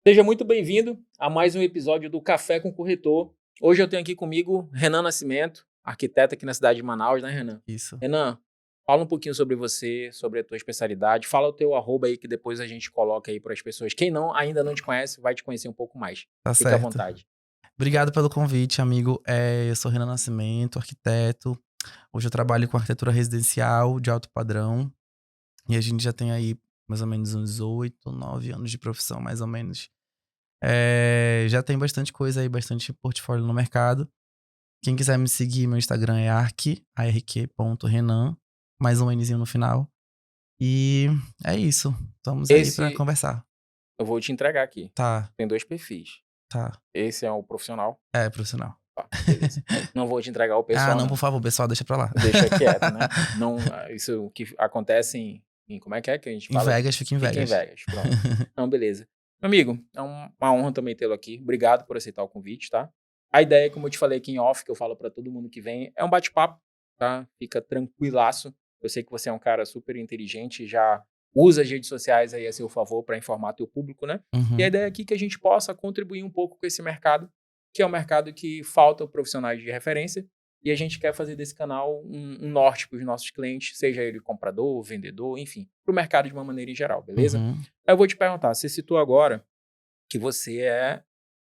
Seja muito bem-vindo a mais um episódio do Café com Corretor. Hoje eu tenho aqui comigo Renan Nascimento, arquiteto aqui na cidade de Manaus, né, Renan? Isso. Renan, fala um pouquinho sobre você, sobre a tua especialidade. Fala o teu arroba aí que depois a gente coloca aí para as pessoas. Quem ainda não te conhece, vai te conhecer um pouco mais. Tá Fique à certo. vontade. Obrigado pelo convite, amigo. Eu sou Renan Nascimento, arquiteto. Hoje eu trabalho com arquitetura residencial de alto padrão. E a gente já tem aí mais ou menos uns 8, 9 anos de profissão, mais ou menos. Já tem bastante coisa aí, bastante portfólio no mercado. Quem quiser me seguir, meu Instagram é arq.renan, mais um Nzinho no final. E é isso. Estamos aí pra Esse conversar. eu vou te entregar aqui. Tá, Tem dois perfis. tá. Esse é o profissional. É, profissional. Tá, beleza. Não vou te entregar o Ah, pessoal, não, não. por favor, pessoal, deixa pra lá. Deixa quieto, né? Não, isso que acontece em como é que a gente Em fala? Vegas, fica em Fica em Vegas. Vegas, pronto. Não, beleza. Meu amigo, é uma honra também tê-lo aqui. Obrigado por aceitar o convite, tá? A ideia, como eu te falei aqui em off, que eu falo pra todo mundo que vem, é um bate-papo, tá? Fica tranquilaço. Eu sei que você é um cara super inteligente, já usa as redes sociais aí a seu favor para informar teu público, né? E a Uhum. ideia aqui é que a gente possa contribuir um pouco com esse mercado, que é um mercado que falta profissionais de referência, e a gente quer fazer desse canal um norte para os nossos clientes, seja ele comprador, vendedor, enfim, para o mercado de uma maneira em geral, beleza? Uhum. Eu vou te perguntar, você citou agora que você é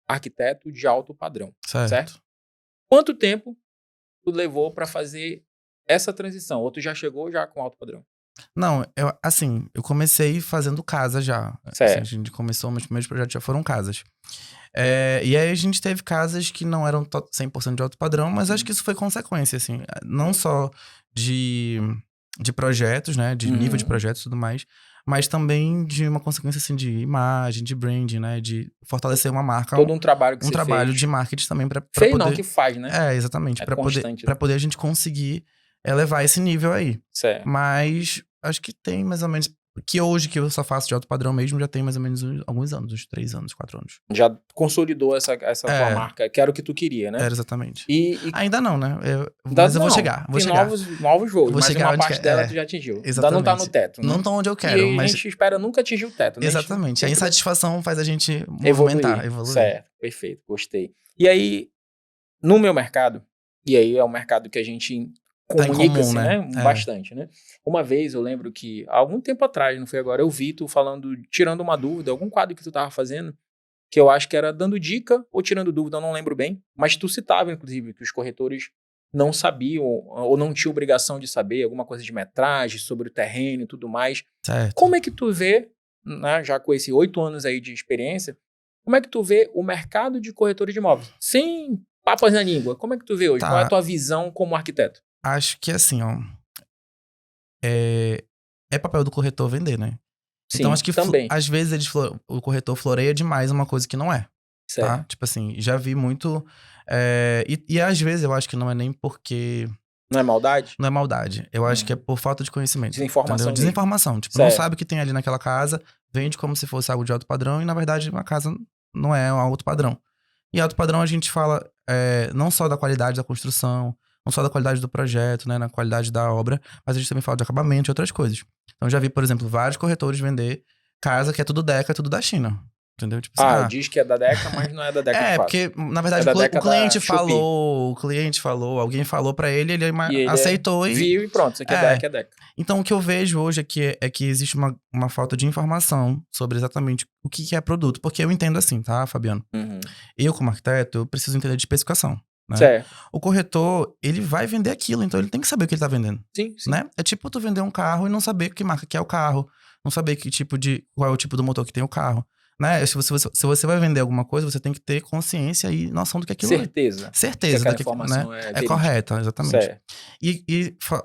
arquiteto de alto padrão, certo? Certo. Quanto tempo tu levou para fazer essa transição? Ou tu já chegou já com alto padrão? Não, eu comecei fazendo casa já. Assim, a Certo. gente começou, meus primeiros projetos já foram casas. E aí a gente teve casas que não eram 100% de alto padrão, mas acho que isso foi consequência, assim, não só de, de projetos, né, de nível de Uhum. projetos e tudo mais, mas também de uma consequência, assim, de imagem, de branding, né, de fortalecer uma marca, Todo um trabalho que um você trabalho fez. de marketing também para Fez não, que poder. faz, né? Exatamente, É para poder, constante, para né? poder a gente conseguir elevar esse nível aí. Certo. Mas acho que tem mais ou menos. Que hoje que eu só faço de alto padrão mesmo, já tem mais ou menos alguns anos, uns 3 anos, 4 anos. Já consolidou essa tua É, marca, que era o que tu queria, né? era exatamente. E Ainda não, né? ainda Mas eu vou não, chegar, vou tem chegar. novos voos, Vou mas chegar uma onde parte quer. dela tu já atingiu. Ainda não tá no Exatamente. teto, Não né? tão onde eu E quero, aí a mas. gente espera nunca atingir o teto, né? A gente Exatamente. A sempre insatisfação faz a gente movimentar, evoluir. evoluir. Certo, perfeito, gostei. E aí, no meu mercado, e aí é um mercado que a gente Tá em comum, comunica-se, né? né? Bastante, né? Uma vez eu lembro que, há algum tempo atrás, não foi agora, eu vi tu falando, tirando uma dúvida, algum quadro que tu tava fazendo, que eu acho que era dando dica ou tirando dúvida, eu não lembro bem, mas tu citava, inclusive, que os corretores não sabiam ou não tinham obrigação de saber alguma coisa de metragem, sobre o terreno e tudo mais. Certo. Como é que tu vê, né, já com esses 8 anos aí de experiência, como é que tu vê o mercado de corretores de imóveis? Sem papas na língua, como é que tu vê hoje? Qual é a Tá. tua visão como arquiteto? Acho que assim, ó. É, é papel do corretor vender, né? Então acho Sim, que também. às vezes o corretor floreia demais uma coisa que não é, tá? Certo. Tipo assim, já vi muito. E às vezes eu acho que não é nem porque. Não é maldade? Não é maldade. Eu acho que é Uhum. por falta de conhecimento. Entendeu? Desinformação mesmo. Desinformação. Tipo, não Certo. sabe o que tem ali naquela casa, vende como se fosse algo de alto padrão e na verdade uma casa não é um alto padrão. E alto padrão a gente fala não só da qualidade da construção, não só da qualidade do projeto, né, na qualidade da obra, mas a gente também fala de acabamento e outras coisas. Então já vi, por exemplo, vários corretores vender casa que é tudo Deca, é tudo da China. Entendeu? Tipo assim, Ah, diz que é da Deca, mas não é da Deca de fato. porque na É verdade da o Deca da Shopee. cliente falou, alguém falou pra ele, ele E ele aceitou e. viu e pronto, isso aqui é É. Deca, é Deca. Então o que eu vejo hoje é que existe uma falta de informação sobre exatamente o que é produto. Porque eu entendo assim, tá, Fabiano? Uhum. Eu, como arquiteto, eu preciso entender de especificação, né? Certo. O corretor, ele vai vender aquilo, então ele tem que saber o que ele tá vendendo, Sim, sim. né? É tipo tu vender um carro e não saber que marca que é o carro, não saber qual é o tipo do motor que tem o carro, né? Se você vai vender alguma coisa, você tem que ter consciência e noção do que aquilo é. Certeza que Certeza do aquela que, né? informação é É verídica. correta, exatamente. Certo.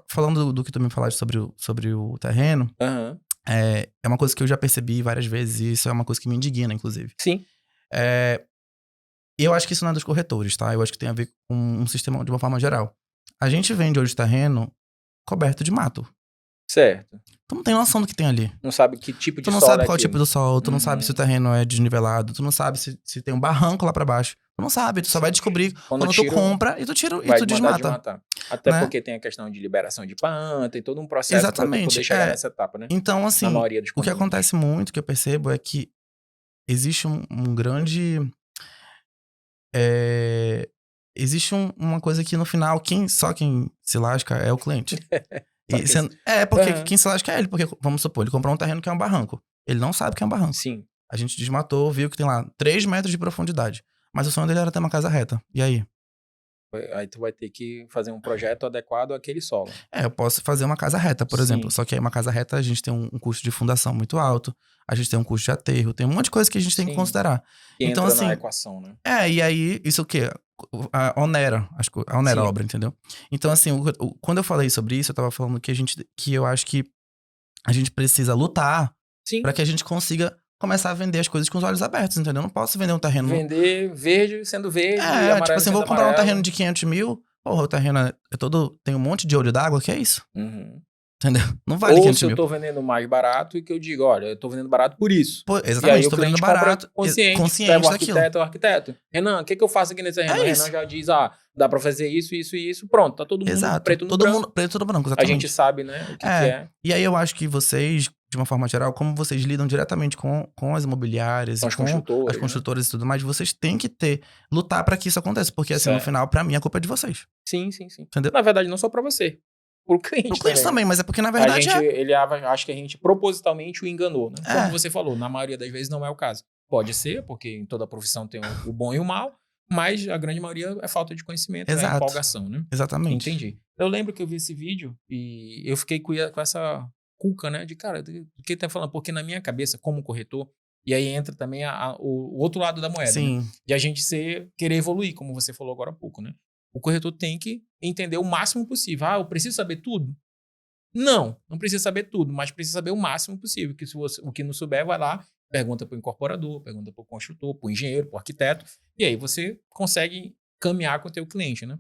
Falando do que tu me falaste sobre o terreno, Aham. é uma coisa que eu já percebi várias vezes e isso é uma coisa que me indigna, inclusive. Sim. É, eu acho que isso não é dos corretores, tá? Eu acho que tem a ver com um sistema de uma forma geral. A gente vende hoje terreno coberto de mato. Certo. Tu não tem noção do que tem ali. Não sabe que tipo de Tu não solo sabe é qual é o tipo aquilo. do solo, tu não sabe se o Uhum. terreno é desnivelado, tu não sabe se tem um barranco lá pra baixo. Tu não sabe, tu só vai descobrir Quando quando tu tiro, compra e tu tira e vai tu mandar desmata, desmatar. Até né? porque tem a questão de liberação de planta, tem todo um processo para tu poder Exatamente. chegar nessa etapa, né? Então, Na assim, maioria dos o que condomínios. acontece muito, que eu percebo, é que existe um grande... existe uma coisa que no final, só quem se lasca é o cliente. Porque Aham. quem se lasca é ele. Porque, vamos supor, ele comprou um terreno que é um barranco. Ele não sabe que é um barranco. Sim. A gente desmatou, viu que tem lá 3 metros de profundidade. Mas o sonho dele era ter uma casa reta. E aí? Aí tu vai ter que fazer um projeto adequado àquele solo. Eu posso fazer uma casa reta, por exemplo. Sim. Só que aí uma casa reta a gente tem um custo de fundação muito alto. A gente tem um custo de aterro. Tem um monte de coisa que a gente tem que Sim. considerar. Que Então, entra na assim... equação, né? E aí, isso o quê? Onera Sim. a obra, entendeu? Então, assim, quando eu falei sobre isso, eu tava falando que eu acho que a gente precisa lutar Sim. pra que a gente consiga começar a vender as coisas com os olhos abertos, entendeu? Eu não posso vender um terreno... Vender verde sendo verde e amarelo tipo assim, sendo vou comprar um amarelo. terreno de 500 mil, porra, o terreno é todo... Tem um monte de olho d'água, que é isso? Uhum. Entendeu? Não vale Ou 500 se eu mil. tô vendendo mais barato e que eu digo, olha, eu tô vendendo barato por isso. Exatamente, E aí o tô vendendo cliente barato, compra consciente, leva o arquiteto. Renan, o que eu faço aqui nesse terreno? O Renan já diz, dá pra fazer isso, isso e isso. Pronto, tá todo mundo preto no branco. Mundo preto no branco, A exatamente. gente sabe, né, o que é. E aí eu acho que vocês, de uma forma geral, como vocês lidam diretamente com as imobiliárias Com e com as né? construtoras e tudo mais, vocês têm que lutar pra que isso aconteça. Porque assim, no Certo. final, pra mim, a culpa é de vocês. Sim. Entendeu? Na verdade, não só pra você. Pro cliente, Pro cliente também, mas é porque na verdade acho que a gente propositalmente o enganou, né? Como você falou, na maioria das vezes não é o caso. Pode ser, porque em toda profissão tem o bom e o mal, mas a grande maioria é falta de conhecimento, é empolgação, né? Exatamente. Entendi. Eu lembro que eu vi esse vídeo e eu fiquei com essa cuca, né? De cara, do que tá falando? Porque na minha cabeça, como corretor, e aí entra também o outro lado da moeda, Sim. né? De a gente querer evoluir, como você falou agora há pouco, né? O corretor tem que entender o máximo possível. Eu preciso saber tudo? Não precisa saber tudo, mas precisa saber o máximo possível. Que se o que não souber, vai lá, pergunta para o incorporador, pergunta para o construtor, para o engenheiro, para o arquiteto, e aí você consegue caminhar com o teu cliente, né?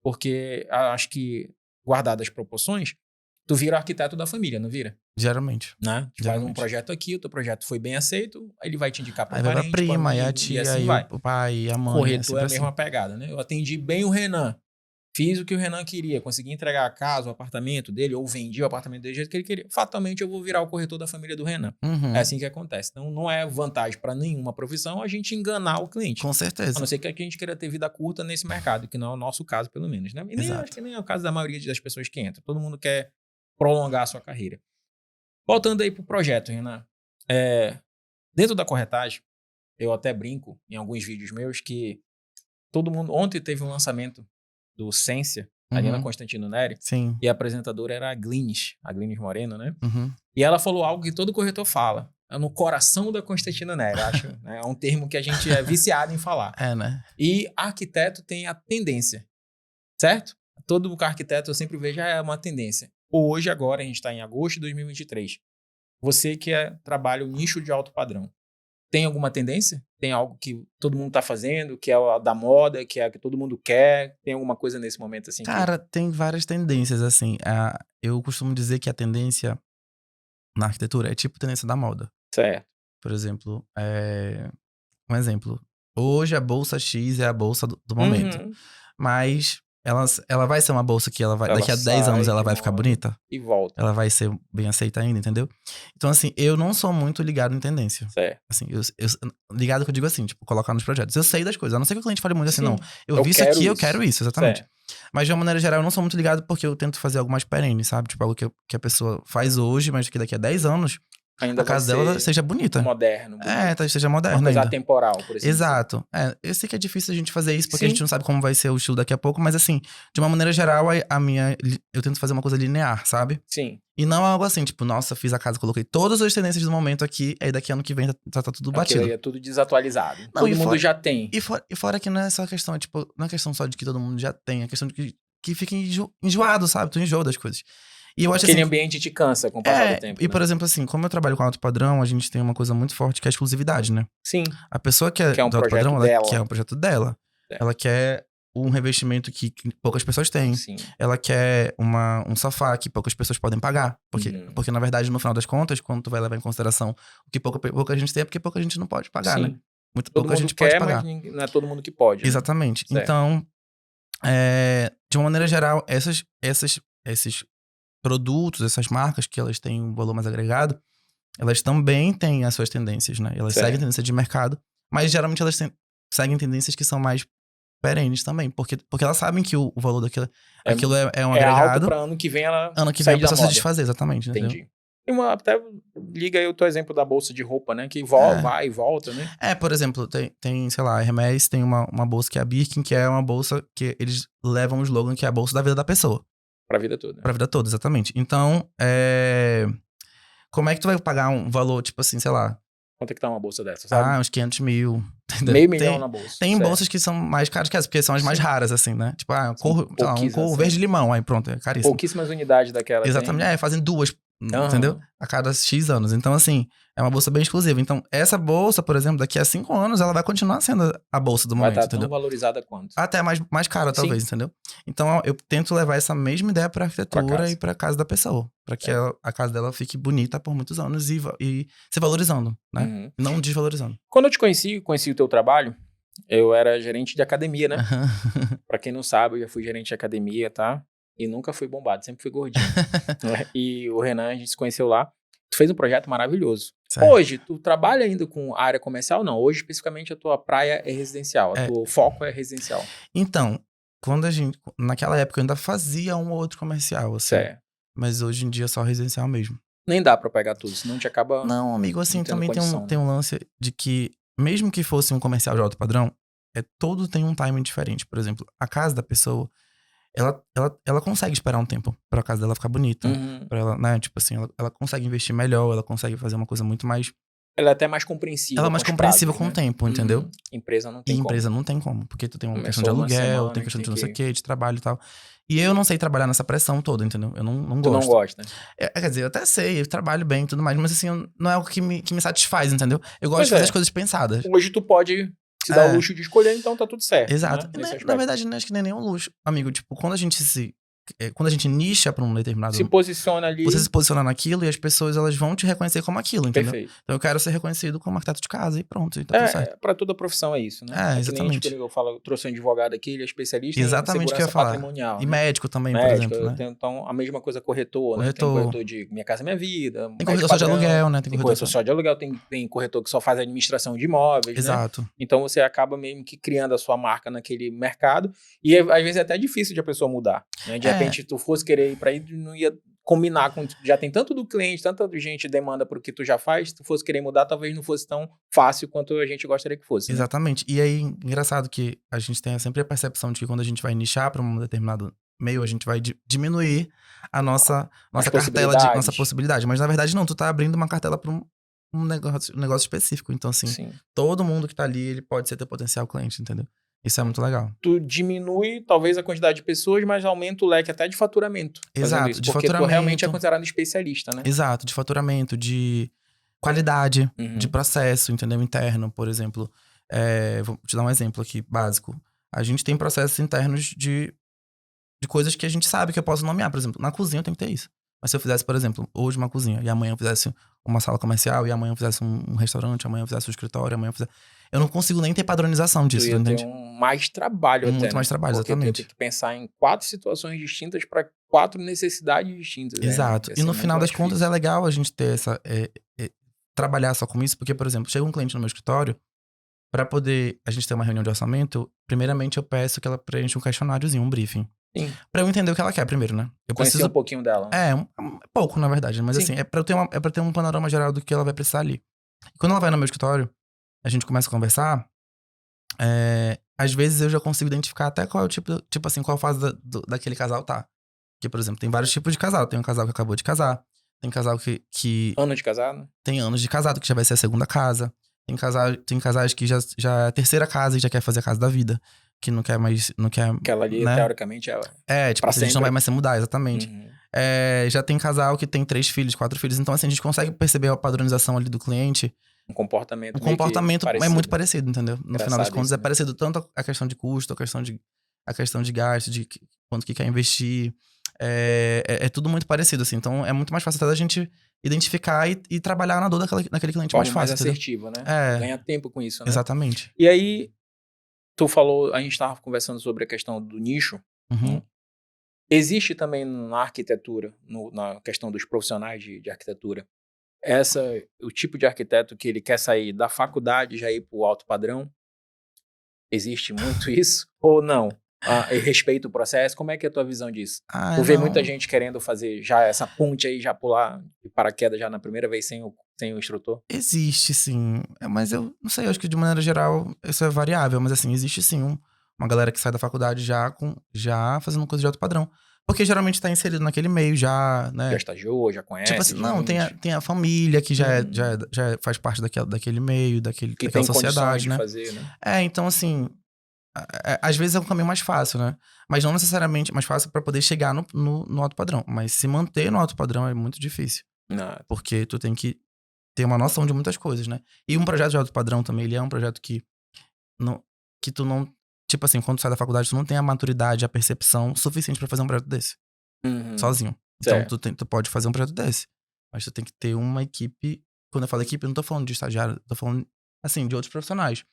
Porque acho que, guardadas as proporções, tu vira arquiteto da família, não vira? Geralmente. Né? Tu faz um projeto aqui, o teu projeto foi bem aceito, aí ele vai te indicar para o parente, parente, pra prima, amigo, e a tia, e assim e vai. o pai, e a mãe. Corretor é a mesma assim. pegada, né? Eu atendi bem o Renan. Fiz o que o Renan queria, consegui entregar a casa, o apartamento dele, ou vendi o apartamento dele do jeito que ele queria. Fatalmente eu vou virar o corretor da família do Renan. Uhum. É assim que acontece. Então não é vantagem para nenhuma profissão a gente enganar o cliente. Com certeza. A não ser que a gente queira ter vida curta nesse mercado, que não é o nosso caso, pelo menos. Né? E acho que nem é o caso da maioria das pessoas que entram. Todo mundo quer prolongar a sua carreira. Voltando aí pro projeto, Renan. Dentro da corretagem, eu até brinco em alguns vídeos meus que todo mundo... Ontem teve um lançamento do Sensia, ali na Constantino Neri. Sim. E a apresentadora era a Glines Moreno, né? Uhum. E ela falou algo que todo corretor fala. É no coração da Constantino Neri, acho. Né? É um termo que a gente é viciado em falar. Né? E arquiteto tem a tendência, certo? Todo arquiteto eu sempre vejo, é uma tendência. Hoje, agora, a gente está em agosto de 2023. Você que trabalha o nicho de alto padrão, tem alguma tendência? Tem algo que todo mundo tá fazendo, que é a da moda, que é a que todo mundo quer? Tem alguma coisa nesse momento assim? Cara, tem várias tendências, assim. Eu costumo dizer que a tendência na arquitetura é tipo tendência da moda. Certo. Por exemplo, um exemplo. Hoje a bolsa X é a bolsa do momento. Mas ela vai ser uma bolsa que daqui a 10 anos ela vai ficar bonita? E volta. Ela vai ser bem aceita ainda, entendeu? Então, assim, eu não sou muito ligado em tendência. Certo. Assim, ligado que eu digo assim, tipo, colocar nos projetos. Eu sei das coisas, a não ser que o cliente fale muito assim, não. Eu vi isso aqui, eu quero isso, exatamente. Certo. Mas de uma maneira geral, eu não sou muito ligado porque eu tento fazer algo mais perene, sabe? Tipo, algo que a pessoa faz hoje, mas que daqui a 10 anos ainda a casa dela seja bonita. Moderno. Seja moderno. Uma coisa atemporal, por exemplo. Exato. Eu sei que é difícil a gente fazer isso, porque a gente não sabe como vai ser o estilo daqui a pouco, mas assim, de uma maneira geral, eu tento fazer uma coisa linear, sabe? Sim. E não algo assim, tipo, nossa, fiz a casa, coloquei todas as tendências do momento aqui, aí daqui ano que vem tá tudo batido. Aí é tudo desatualizado. Todo mundo já tem. E fora que não é só questão, tipo, não é questão só de que todo mundo já tem, é questão de que fica enjoado, sabe? Tu enjoa das coisas. E eu acho aquele assim, ambiente te cansa com o passar do tempo. E, por exemplo, assim, como eu trabalho com alto padrão, a gente tem uma coisa muito forte que é a exclusividade, né? Sim. A pessoa que é um do alto padrão, dela. ela quer um projeto dela. Ela quer um revestimento que poucas pessoas têm. Sim. Ela quer um sofá que poucas pessoas podem pagar. Porque, na verdade, no final das contas, quando tu vai levar em consideração o que pouca gente tem, é porque pouca gente não pode pagar, né? Pouca gente pode pagar. Mas não é todo mundo que pode. Né? Exatamente. Certo. Então, de uma maneira geral, esses produtos, essas marcas que elas têm um valor mais agregado, elas também têm as suas tendências, né? Elas Certo. seguem tendência de mercado, mas geralmente elas seguem tendências que são mais perenes também, porque elas sabem que o valor daquilo aquilo é um É alto agregado. pra ano que vem ela Ano que vem a sair da pessoa se moda. desfazer, exatamente, entendeu? Entendi. Até liga aí o teu exemplo da bolsa de roupa, né? Que É. vai e volta, né? Por exemplo, tem, sei lá, a Hermès tem uma bolsa que é a Birkin, que é uma bolsa que eles levam o slogan que é a bolsa da vida da pessoa. Pra vida toda. Pra vida toda, exatamente. Então, como é que tu vai pagar um valor, tipo assim, sei lá, Quanto é que tá uma bolsa dessa, sabe? uns 500 mil, entendeu? Meio milhão na bolsa. Tem certo. bolsas que são mais caras que essa, porque são as mais Sim. raras, assim, né? Tipo, São sei lá, um cor pouquíssimas, verde-limão, aí pronto, é caríssimo. Pouquíssimas unidades daquela. Exatamente, fazem duas, Aham. entendeu? A cada X anos. Então, assim, é uma bolsa bem exclusiva. Então, essa bolsa, por exemplo, daqui a 5 anos, ela vai continuar sendo a bolsa do Vai momento, estar tão entendeu? valorizada quanto. Até mais cara, Sim. talvez, entendeu? Então, eu tento levar essa mesma ideia pra arquitetura casa. e pra casa da pessoa. Pra que a casa dela fique bonita por muitos anos e se valorizando, né? Uhum. Não desvalorizando. Quando eu te conheci o teu trabalho, eu era gerente de academia, né? Pra quem não sabe, eu já fui gerente de academia, tá? E nunca fui bombado, sempre fui gordinho. Né? E o Renan, a gente se conheceu lá. Tu fez um projeto maravilhoso. Certo. Hoje, tu trabalha ainda com área comercial? Não, hoje especificamente a tua praia é residencial, o teu foco é residencial. Então, naquela época eu ainda fazia um ou outro comercial, assim. Certo. Mas hoje em dia é só residencial mesmo. Nem dá pra pegar tudo, senão te acaba... Não, amigo, assim, não tendo também condição, tem um lance de que, mesmo que fosse um comercial de alto padrão, todo tem um timing diferente. Por exemplo, a casa da pessoa, ela consegue esperar um tempo pra casa dela ficar bonita. Uhum. Pra ela, né, tipo assim, ela consegue investir melhor, ela consegue fazer uma coisa muito mais... Ela é até mais compreensiva. Ela é mais com os compreensível prazos, com o né? tempo, entendeu? Empresa não E tem como. empresa não tem como, porque tu tem uma questão Começou de uma aluguel, semana tem que questão de tem não sei o que- que, de trabalho e tal. E eu não sei trabalhar nessa pressão toda, entendeu? Eu não Tu gosto. não gosta, né? Quer dizer, eu até sei, eu trabalho bem e tudo mais, mas assim, não é algo que me satisfaz, entendeu? Eu gosto Pois de fazer é. as coisas pensadas. Hoje tu pode se dar o luxo de escolher, então tá tudo certo. Exato. Né? E, Nesse na aspecto. verdade, não acho que nem nenhum luxo. Amigo, tipo, quando a gente nicha pra um determinado... Se posiciona ali. Você se posiciona naquilo e as pessoas, elas vão te reconhecer como aquilo, entendeu? Perfeito. Então eu quero ser reconhecido como arquiteto de casa e pronto, e tá tudo certo. Pra toda profissão é isso, né? Que nem Exatamente. eu falo, eu trouxe um advogado aqui, ele é especialista em Exatamente o que eu segurança ia falar. patrimonial. E né? médico também, por Médico, exemplo, né? então a mesma coisa corretor, né? Tem corretor de Minha Casa Minha Vida, Tem corretor só de aluguel, né? Tem corretor só de aluguel, tem corretor que só faz administração de imóveis, Exato. né? Então você acaba mesmo que criando a sua marca naquele mercado e às vezes é até difícil de a pessoa mudar, né? De repente tu fosse querer ir pra aí, não ia combinar com... Já tem tanto do cliente, tanta gente demanda por o que tu já faz, se tu fosse querer mudar, talvez não fosse tão fácil quanto a gente gostaria que fosse. Exatamente. Né? E aí, engraçado que a gente tem sempre a percepção de que quando a gente vai nichar para um determinado meio, a gente vai diminuir a nossa cartela, nossa possibilidade. Mas na verdade não, tu tá abrindo uma cartela para um negócio específico. Então assim, todo mundo que tá ali, ele pode ser teu potencial cliente, entendeu? Isso é muito legal. Tu diminui, talvez, a quantidade de pessoas, mas aumenta o leque até de faturamento. Exato, isso, de porque faturamento. tu realmente é considerado especialista, né? Exato, de faturamento, de qualidade, de processo, entendeu? Interno, por exemplo. Vou te dar um exemplo aqui, básico. A gente tem processos internos de coisas que a gente sabe que eu posso nomear. Por exemplo, na cozinha eu tenho que ter isso. Mas se eu fizesse, por exemplo, hoje uma cozinha, e amanhã eu fizesse uma sala comercial, e amanhã eu fizesse um restaurante, amanhã eu fizesse um escritório, amanhã eu fizesse... Eu não consigo nem ter padronização disso, tu ia entende? ter mais trabalho até, muito mais trabalho, porque exatamente. Tu ia ter que pensar em 4 situações distintas para 4 necessidades distintas. Exato. Né? E no final das contas é legal a gente ter essa... trabalhar só com isso, porque, por exemplo, chega um cliente no meu escritório, para poder a gente ter uma reunião de orçamento, primeiramente eu peço que ela preencha um questionáriozinho, um briefing. Sim. Pra eu entender o que ela quer primeiro, né? Eu conhecer preciso um pouquinho dela. Né? Pouco, na verdade. Mas assim, é pra ter um panorama geral do que ela vai precisar ali. E quando ela vai no meu escritório, a gente começa a conversar, às vezes eu já consigo identificar até qual é o tipo assim, qual fase daquele casal tá. Porque, por exemplo, tem vários tipos de casal. Tem um casal que acabou de casar, tem casal que Ano de casado? Tem anos de casado, que já vai ser a segunda casa. Tem casais que já é a terceira casa e já quer fazer a casa da vida. Que não quer mais... Aquela ali, né? Teoricamente, tipo, a gente não vai mais se mudar, exatamente. Já tem casal que tem 3 filhos, 4 filhos. Então, assim, a gente consegue perceber a padronização ali do cliente. Um comportamento é muito parecido, entendeu? No final das contas, isso, é parecido tanto a questão de custo, a questão de gasto, de quanto que quer investir. É tudo muito parecido, assim. Então, é muito mais fácil até da gente identificar e trabalhar na dor naquele cliente mais fácil. Mais assertiva, né? Ganha tempo com isso, né? Exatamente. E aí, tu falou, a gente tava conversando sobre a questão do nicho. Uhum. Existe também na arquitetura, na questão dos profissionais de arquitetura, o tipo de arquiteto que ele quer sair da faculdade e já ir para o alto padrão, existe muito isso? Ou não? E respeita o processo? Como é que é a tua visão disso? Ah, Tu vê não. muita gente querendo fazer já essa ponte aí, já pular de paraquedas já na primeira vez sem o instrutor? Existe, sim. Mas eu não sei, eu acho que de maneira geral isso é variável. Mas assim, existe sim uma galera que sai da faculdade já fazendo coisa de alto padrão. Porque geralmente tá inserido naquele meio já, Já né? estagiou, já Tipo conhece assim, não, gente, tem a família que Hum. já faz parte daquele meio, que daquela tem condições sociedade, de né? fazer, né? Então assim, às vezes é um caminho mais fácil, né? Mas não necessariamente mais fácil pra poder chegar no alto padrão. Mas se manter no alto padrão é muito difícil. Nada. Porque tu tem que ter uma noção de muitas coisas, né? E um projeto de alto padrão também, ele é um projeto não, que tu não. Tipo assim, quando tu sai da faculdade, tu não tem a maturidade, a percepção suficiente pra fazer um projeto desse, Uhum. sozinho. Então, Certo. tu pode fazer um projeto desse. Mas tu tem que ter uma equipe. Quando eu falo equipe, eu não tô falando de estagiário, eu tô falando, assim, de outros profissionais.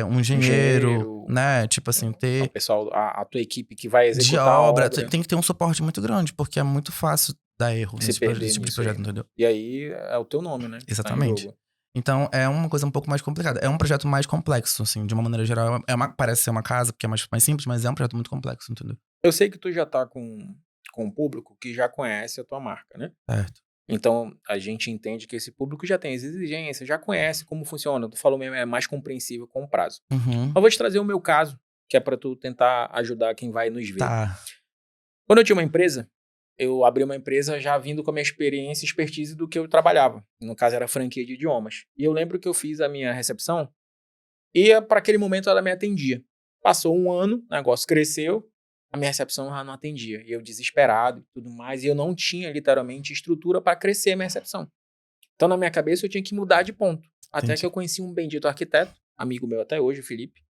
Um engenheiro, Engenheiro, né? Tipo assim, o ter pessoal, a tua equipe que vai de executar a obra. obra, Tem que ter um suporte muito grande, porque é muito fácil dar erro se nesse perder tipo de nisso aí, projeto, né? entendeu? E aí é o teu nome, né? Que tá em Exatamente. jogo. Então, é uma coisa um pouco mais complicada. É um projeto mais complexo, assim, de uma maneira geral. Parece ser uma casa, porque é mais simples, mas é um projeto muito complexo, entendeu? Eu sei que tu já tá com um público que já conhece a tua marca, né? Certo. Então, a gente entende que esse público já tem as exigências, já conhece como funciona. Tu falou mesmo, é mais compreensível com o prazo. Uhum. Eu vou te trazer o meu caso, que é para tu tentar ajudar quem vai nos ver. Tá. Quando eu tinha uma empresa, eu abri uma empresa já vindo com a minha experiência e expertise do que eu trabalhava. No caso, era franquia de idiomas. E eu lembro que eu fiz a minha recepção e para aquele momento ela me atendia. Passou um ano, o negócio cresceu, a minha recepção já não atendia. E eu desesperado e tudo mais. E eu não tinha, literalmente, estrutura para crescer a minha recepção. Então, na minha cabeça, eu tinha que mudar de ponto. Até que Entendi. eu conheci um bendito arquiteto, amigo meu até hoje, o Felipe.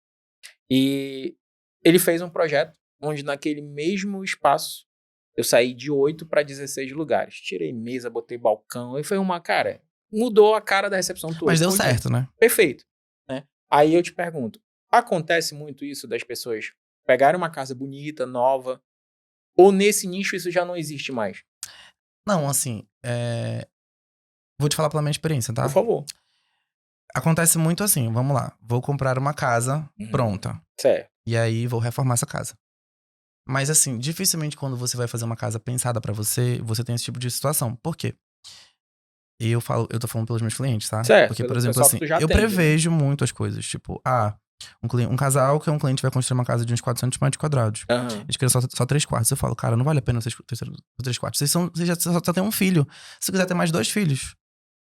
E ele fez um projeto onde, naquele mesmo espaço, eu saí de 8 para 16 lugares. Tirei mesa, botei balcão. E foi cara, mudou a cara da recepção toda. Mas deu Foi certo, né? perfeito, né? Aí eu te pergunto, acontece muito isso das pessoas pegarem uma casa bonita, nova, ou nesse nicho isso já não existe mais? Não, assim, vou te falar pela minha experiência, Por tá? favor. Acontece muito assim, vamos lá. Vou comprar uma casa pronta. Certo. E aí vou reformar essa casa. Mas assim, dificilmente quando você vai fazer uma casa pensada pra você, você tem esse tipo de situação. Por quê? Eu tô falando pelos meus clientes, tá? Certo, Porque, por pelo exemplo, pessoal que assim, tu já eu atende, né? prevejo muito as coisas. Tipo, um casal que é um cliente vai construir uma casa de uns 400 metros quadrados. Aham. Eles querem só 3 quartos. Eu falo, cara, não vale a pena vocês 3 quartos. Vocês já só têm um filho. Se quiser ter mais 2 filhos.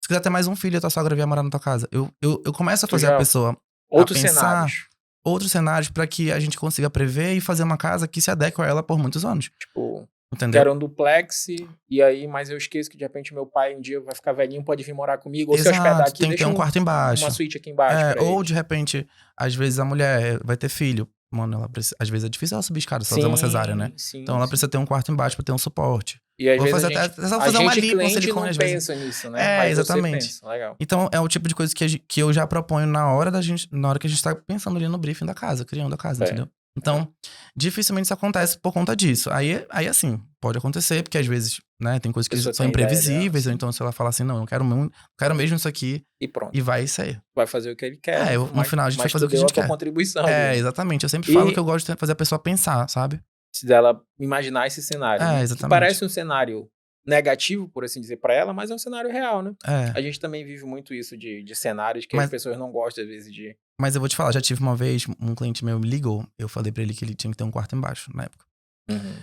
Se quiser ter mais um filho, a tua sogra vier morar na tua casa. Eu começo a Tu fazer a já... pessoa a Outros pensar cenários. outros cenários pra que a gente consiga prever e fazer uma casa que se adeque a ela por muitos anos. Tipo, Entendeu? quero um duplex, e aí, mas eu esqueço que de repente meu pai um dia vai ficar velhinho, pode vir morar comigo, ou se hospedar Exato, aqui, tem que ter deixa um quarto uma embaixo. suíte aqui embaixo pra Ou eles. de repente, às vezes a mulher vai ter filho. Mano, às vezes é difícil ela subir escada se ela fizer uma cesárea, né? Sim, Então ela sim. pessa ter um quarto embaixo pra ter um suporte. E às Vou vezes fazer só a fazer uma gente lipo, um cliente silicone não às vezes. pensa nisso, né? Mas você Exatamente. pensa, legal. Então é o tipo de coisa que eu já proponho na hora que a gente tá pensando ali no briefing da casa, criando a casa, entendeu? Então, dificilmente isso acontece por conta disso. Aí assim, pode acontecer, porque às vezes, né, tem coisas que Pessoa são tem ideia dela, imprevisíveis, ou sim. então se ela fala assim, não, eu quero mesmo isso aqui, E pronto. e vai sair. Vai fazer o que ele quer, No final a gente vai mas fazer tu o que a deu a gente tua quer. contribuição ali, né? Exatamente. Eu sempre falo E que eu gosto de fazer a pessoa pensar, sabe? se dela imaginar esse cenário, né? Que Exatamente. parece um cenário negativo, por assim dizer, pra ela, mas é um cenário real, né? É. A gente também vive muito isso de cenários que as Mas, pessoas não gostam, às vezes, de... mas eu vou te falar, já tive uma vez, um cliente meu me ligou, eu falei pra ele que ele tinha que ter um quarto embaixo, na época. Uhum.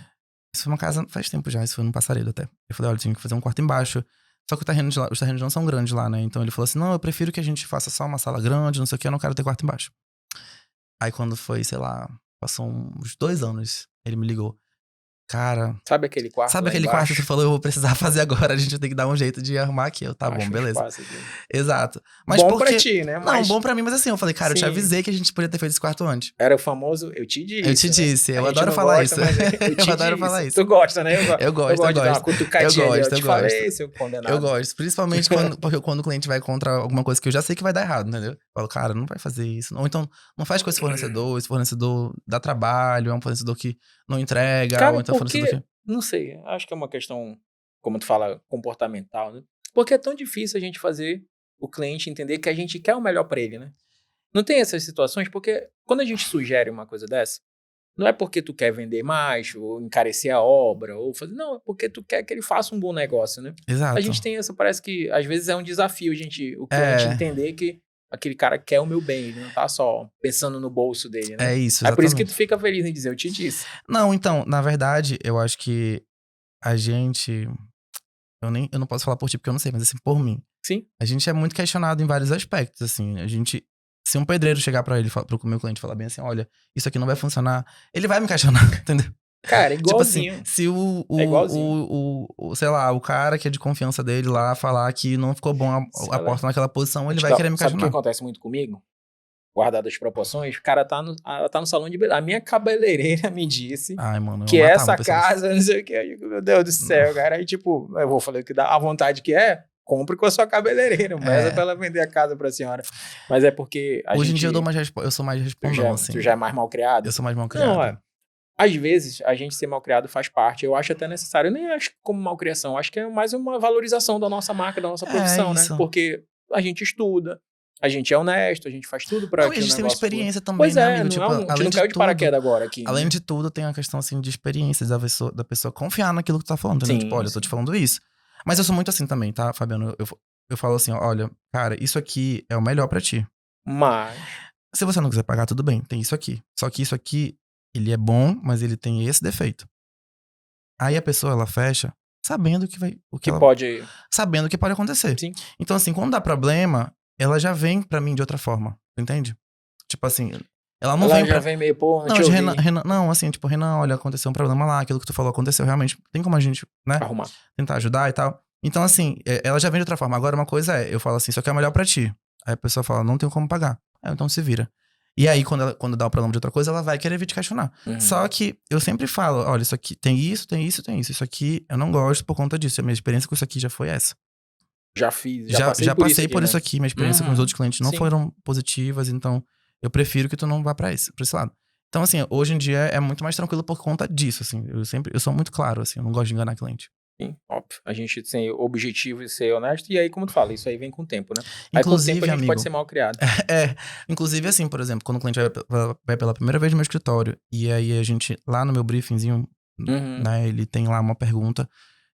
Isso foi uma casa, faz tempo já, isso foi no Passaredo até. Eu falei, olha, tinha que fazer um quarto embaixo. Só que os terrenos não são grandes lá, né? Então ele falou assim, não, eu prefiro que a gente faça só uma sala grande, não sei o que, eu não quero ter quarto embaixo. Aí quando foi, sei lá, passou uns 2 anos, ele me ligou. Cara, Sabe aquele quarto sabe lá aquele quarto que embaixo? tu falou, eu vou precisar fazer agora, a gente tem que dar um jeito de arrumar aqui. Eu, tá bom, Acho um beleza. espaço aqui. Exato. Mas Bom pra porque... ti, né? Não, Mas bom pra mim, mas assim, eu falei, cara, eu te sim, avisei que a gente podia ter feito esse quarto antes. era o famoso eu te Eu te disse, né? disse, A eu gente adoro não falar gosta, isso. mas eu Eu te adoro falar disse. isso. Tu gosta, né? Eu Eu gosto, gosto de dar uma cutucadinha ali. Eu te falei, gosto. seu condenado. Eu gosto, principalmente porque quando o cliente vai contra alguma coisa que eu já sei que vai dar errado, entendeu? Eu falo, cara, não vai fazer isso. Ou então, não faz com esse fornecedor dá trabalho, é um fornecedor que não entrega, ou Cara, então é um fornecedor porque, que... não sei, acho que é uma questão, como tu fala, comportamental, né? Porque é tão difícil a gente fazer o cliente entender que a gente quer o melhor para ele, né? Não tem essas situações, porque quando a gente sugere uma coisa dessa, não é porque tu quer vender mais, ou encarecer a obra, ou fazer. Não, é porque tu quer que ele faça um bom negócio, né? A Exato. gente tem essa, parece que às vezes é um desafio o cliente É, entender que aquele cara quer o meu bem, ele não tá só pensando no bolso dele, né? é isso, É por isso que tu exatamente. fica feliz em dizer, eu te disse. Não, então, na verdade, eu acho que a gente. Eu não posso falar por ti porque eu não sei, mas assim, por mim. Sim. A gente é muito questionado em vários aspectos, assim. A gente. Se um pedreiro chegar pra ele, pro meu cliente falar bem assim, olha, isso aqui não vai funcionar, ele vai me questionar, entendeu? Cara, é Tipo assim, igualzinho. se É igualzinho. sei lá, o cara que é de confiança dele lá falar que não ficou bom Se a ela- porta naquela posição, eu ele te vai dou- querer me Sabe o que questionar. acontece muito comigo? Guardado as proporções, o cara tá no salão de beleza. A minha cabeleireira me disse Ai, mano, eu vou que matar uma essa pessoa dessa. casa, não sei o que. Eu digo, meu Deus do céu, cara. Aí, tipo, eu vou falar que dá a vontade que é. Compre com a sua cabeleireira. Não peça pra É, ela vender a casa pra senhora. Mas é porque a hoje em dia gente. eu sou mais respondão, Tu assim. já é mais mal Eu criado? sou mais mal Não, criado. às vezes, a gente ser mal criado faz parte. Eu acho até necessário. Eu nem acho como malcriação. Acho que é mais uma valorização da nossa marca, da nossa É profissão, né? isso. Porque a gente estuda, a gente é honesto, a gente faz tudo pra Não, e a que o gente tem uma negócio flua. experiência também, Pois né, é, amigo? não é Tipo, um, a gente não caiu de paraquedas agora aqui, além né? de tudo, tem a questão, assim, de experiência da pessoa confiar naquilo que tu tá falando, entendeu? Tipo, Sim, olha, eu tô te sim. falando isso. Mas eu sou muito assim também, tá, Fabiano? Eu falo assim, olha, cara, isso aqui é o melhor pra ti. Mas, Se você não quiser pagar, tudo bem, tem isso aqui. Só que isso aqui, ele é bom, mas ele tem esse defeito. Aí a pessoa, ela fecha sabendo que vai, que pode. sabendo o que pode acontecer. Sim. Então, assim, quando dá problema, ela já vem pra mim de outra forma, entende? Tipo assim, ela não Ela vem já pra. vem meio, pô, não Não, te de ouvi. Não, assim, tipo, Renan, olha, aconteceu um problema lá, aquilo que tu falou aconteceu realmente. Tem como a gente, né, Arrumar. tentar ajudar e tal. Então, assim, ela já vem de outra forma. Agora, uma coisa é, eu falo assim, isso aqui é o melhor pra ti. Aí a pessoa fala, não tenho como pagar. Aí, então se vira. E aí, quando dá o problema de outra coisa, ela vai querer vir te questionar. Só Uhum. que eu sempre falo, olha, isso aqui tem isso, tem isso, tem isso. Isso aqui eu não gosto por conta disso. A minha experiência com isso aqui já foi essa. Já fiz, já Já passei por isso passei aqui por isso mesmo. aqui, minha experiência com os Uhum. outros clientes não Sim. foram positivas, então eu prefiro que tu não vá pra esse lado. Então, assim, hoje em dia é muito mais tranquilo por conta disso, assim. Eu sou muito claro, assim, eu não gosto de enganar cliente. Sim, óbvio. A gente tem objetivo e ser honesto, e aí, como tu fala, isso aí vem com o tempo, né? Aí, com o tempo, a Inclusive, gente pode amigo, ser mal criado. inclusive, assim, por exemplo, quando o cliente vai pela primeira vez no meu escritório, e aí a gente, lá no meu briefingzinho, Uhum. né, ele tem lá uma pergunta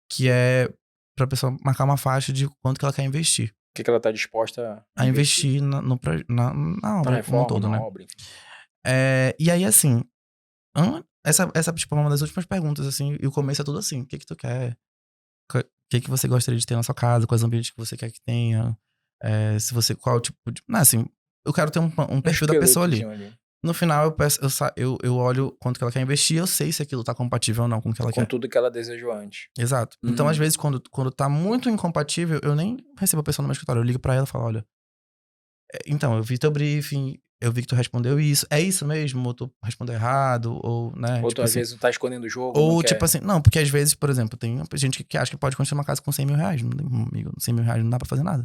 que é pra pessoa marcar uma faixa de quanto que ela quer investir. O que ela tá disposta a A investir? investir na Na obra como um reforma, todo, na né? obra, enfim. E aí, assim, essa tipo, é uma das últimas perguntas, assim, e o começo é tudo assim: o que que tu quer? O que que você gostaria de ter na sua casa? Quais ambientes que você quer que tenha? Se você, qual tipo de. Não, assim, eu quero ter um Um perfil da pessoa ali. esqueletozinho ali. No final, eu olho quanto que ela quer investir, eu sei se aquilo tá compatível ou não com o que ela Com quer. tudo que ela desejou antes. Exato. Então, às Uhum. vezes, quando tá muito incompatível, eu nem recebo a pessoa no meu escritório. Eu ligo pra ela e falo: olha, então, eu vi teu briefing, eu vi que tu respondeu isso. É isso mesmo? Ou tu respondeu errado? Ou, né, Ou tu, tipo às assim. vezes, não tá escolhendo o jogo, não Ou, tipo quer. assim, não, porque às vezes, por exemplo, tem gente que acha que pode construir uma casa com 100 mil reais. Não tem, amigo, 100 mil reais não dá pra fazer nada.